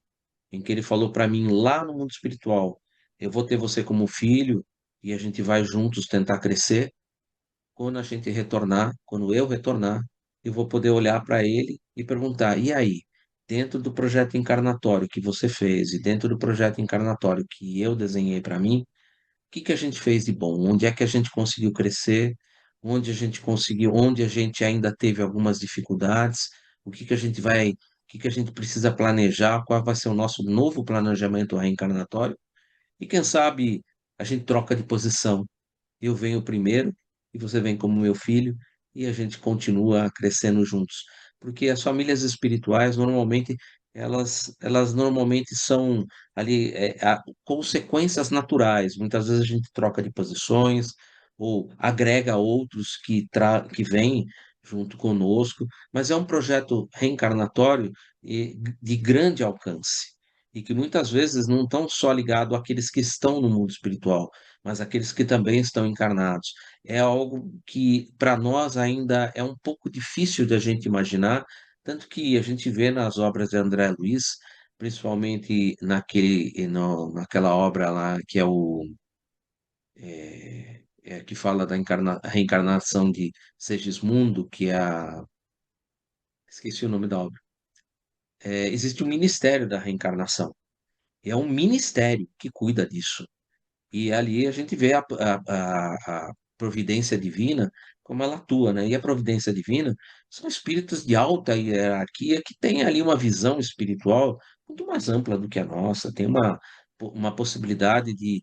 A: em que ele falou para mim lá no mundo espiritual: eu vou ter você como filho e a gente vai juntos tentar crescer. Quando a gente retornar, quando eu retornar, eu vou poder olhar para ele e perguntar: e aí, dentro do projeto encarnatório que você fez e dentro do projeto encarnatório que eu desenhei para mim, o que que a gente fez de bom? Onde é que a gente conseguiu crescer? Onde a gente conseguiu, onde a gente ainda teve algumas dificuldades? O que que a gente vai, o que que a gente precisa planejar? Qual vai ser o nosso novo planejamento reencarnatório? E quem sabe a gente troca de posição. Eu venho primeiro e você vem como meu filho e a gente continua crescendo juntos. Porque as famílias espirituais normalmente elas normalmente são ali consequências naturais. Muitas vezes a gente troca de posições ou agrega outros que vêm junto conosco, mas é um projeto reencarnatório de grande alcance. E que muitas vezes não estão só ligados àqueles que estão no mundo espiritual, mas aqueles que também estão encarnados. É algo que para nós ainda é um pouco difícil de a gente imaginar, tanto que a gente vê nas obras de André Luiz, principalmente naquela obra lá que é que fala da reencarnação de Segismundo, que é esqueci o nome da obra. Existe um ministério da reencarnação. É um ministério que cuida disso. E ali a gente vê a providência divina, como ela atua, né? E a providência divina são espíritos de alta hierarquia que têm ali uma visão espiritual muito mais ampla do que a nossa, tem uma possibilidade de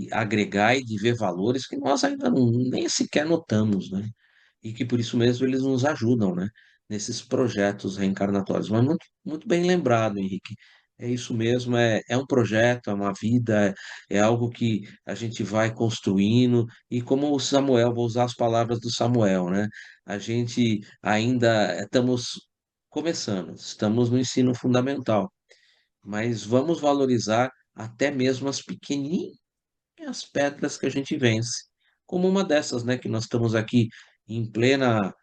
A: agregar e de ver valores que nós ainda nem sequer notamos, né? E que por isso mesmo eles nos ajudam, né? Nesses projetos reencarnatórios. Mas muito, muito bem lembrado, Henrique. É isso mesmo, é um projeto, é uma vida, é algo que a gente vai construindo, e como o Samuel, vou usar as palavras do Samuel, né? A gente ainda estamos começando, estamos no ensino fundamental, mas vamos valorizar até mesmo as pequenininhas pedras que a gente vence, como uma dessas, né? Que nós estamos aqui em plena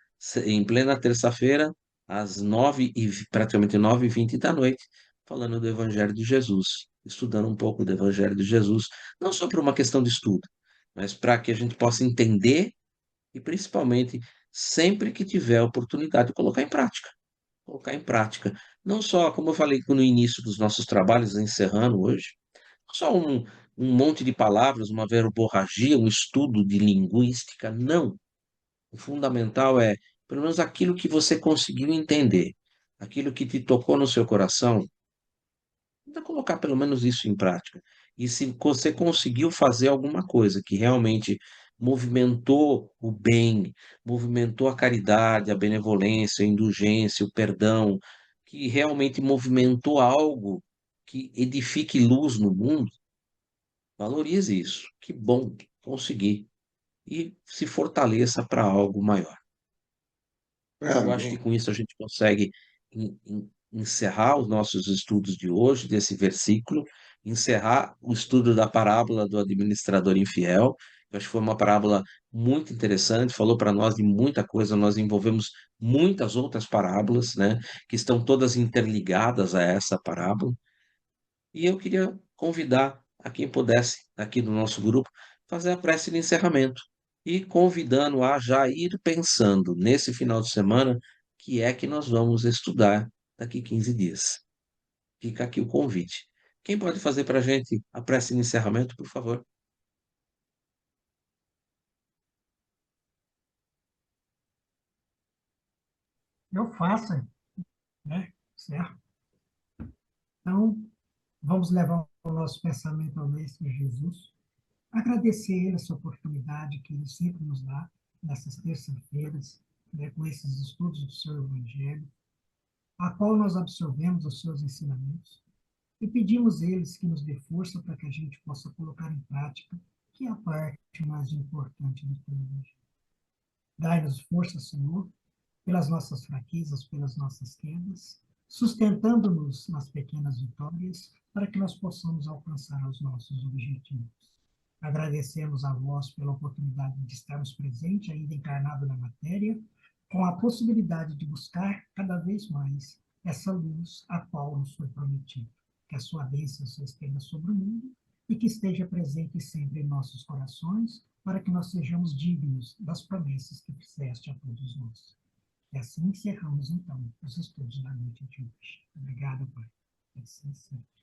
A: terça-feira, às praticamente 9h20 da noite, falando do Evangelho de Jesus, estudando um pouco do Evangelho de Jesus, não só por uma questão de estudo, mas para que a gente possa entender e, principalmente, sempre que tiver a oportunidade, colocar em prática. Colocar em prática. Não só, como eu falei no início dos nossos trabalhos, encerrando hoje, não só um monte de palavras, uma verborragia, um estudo de linguística, não. O fundamental é, pelo menos aquilo que você conseguiu entender, aquilo que te tocou no seu coração, tenta colocar pelo menos isso em prática. E se você conseguiu fazer alguma coisa que realmente movimentou o bem, movimentou a caridade, a benevolência, a indulgência, o perdão, que realmente movimentou algo que edifique luz no mundo, valorize isso. Que bom conseguir. E se fortaleça para algo maior. Eu acho que
D: Amém.
A: com isso a gente consegue encerrar os nossos estudos de hoje, desse versículo, encerrar o estudo da parábola do administrador infiel. Eu acho que foi uma parábola muito interessante, falou para nós de muita coisa, nós envolvemos muitas outras parábolas, né, que estão todas interligadas a essa parábola. E eu queria convidar a quem pudesse, aqui do nosso grupo, fazer a prece de encerramento e convidando a já ir pensando nesse final de semana que é que nós vamos estudar daqui 15 dias. Fica aqui o convite. Quem pode fazer para a gente a prece de encerramento, por favor?
B: Eu faço, né? Certo? Então, vamos levar o nosso pensamento ao Mestre Jesus, agradecer a Ele essa oportunidade que Ele sempre nos dá, nessas terças-feiras, né, com esses estudos do seu Evangelho, a qual nós absorvemos os seus ensinamentos e pedimos eles que nos dê força para que a gente possa colocar em prática, que é a parte mais importante de tudo. Dai-nos força, Senhor, pelas nossas fraquezas, pelas nossas quedas, sustentando-nos nas pequenas vitórias, para que nós possamos alcançar os nossos objetivos. Agradecemos a vós pela oportunidade de estarmos presentes, ainda encarnado na matéria, com a possibilidade de buscar cada vez mais essa luz a qual nos foi prometido. Que a sua bênção se estenda sobre o mundo e que esteja presente sempre em nossos corações, para que nós sejamos dignos das promessas que fizeste a todos nós. E assim encerramos, então, os estudos da noite de hoje. Obrigado, Pai. Assim seja.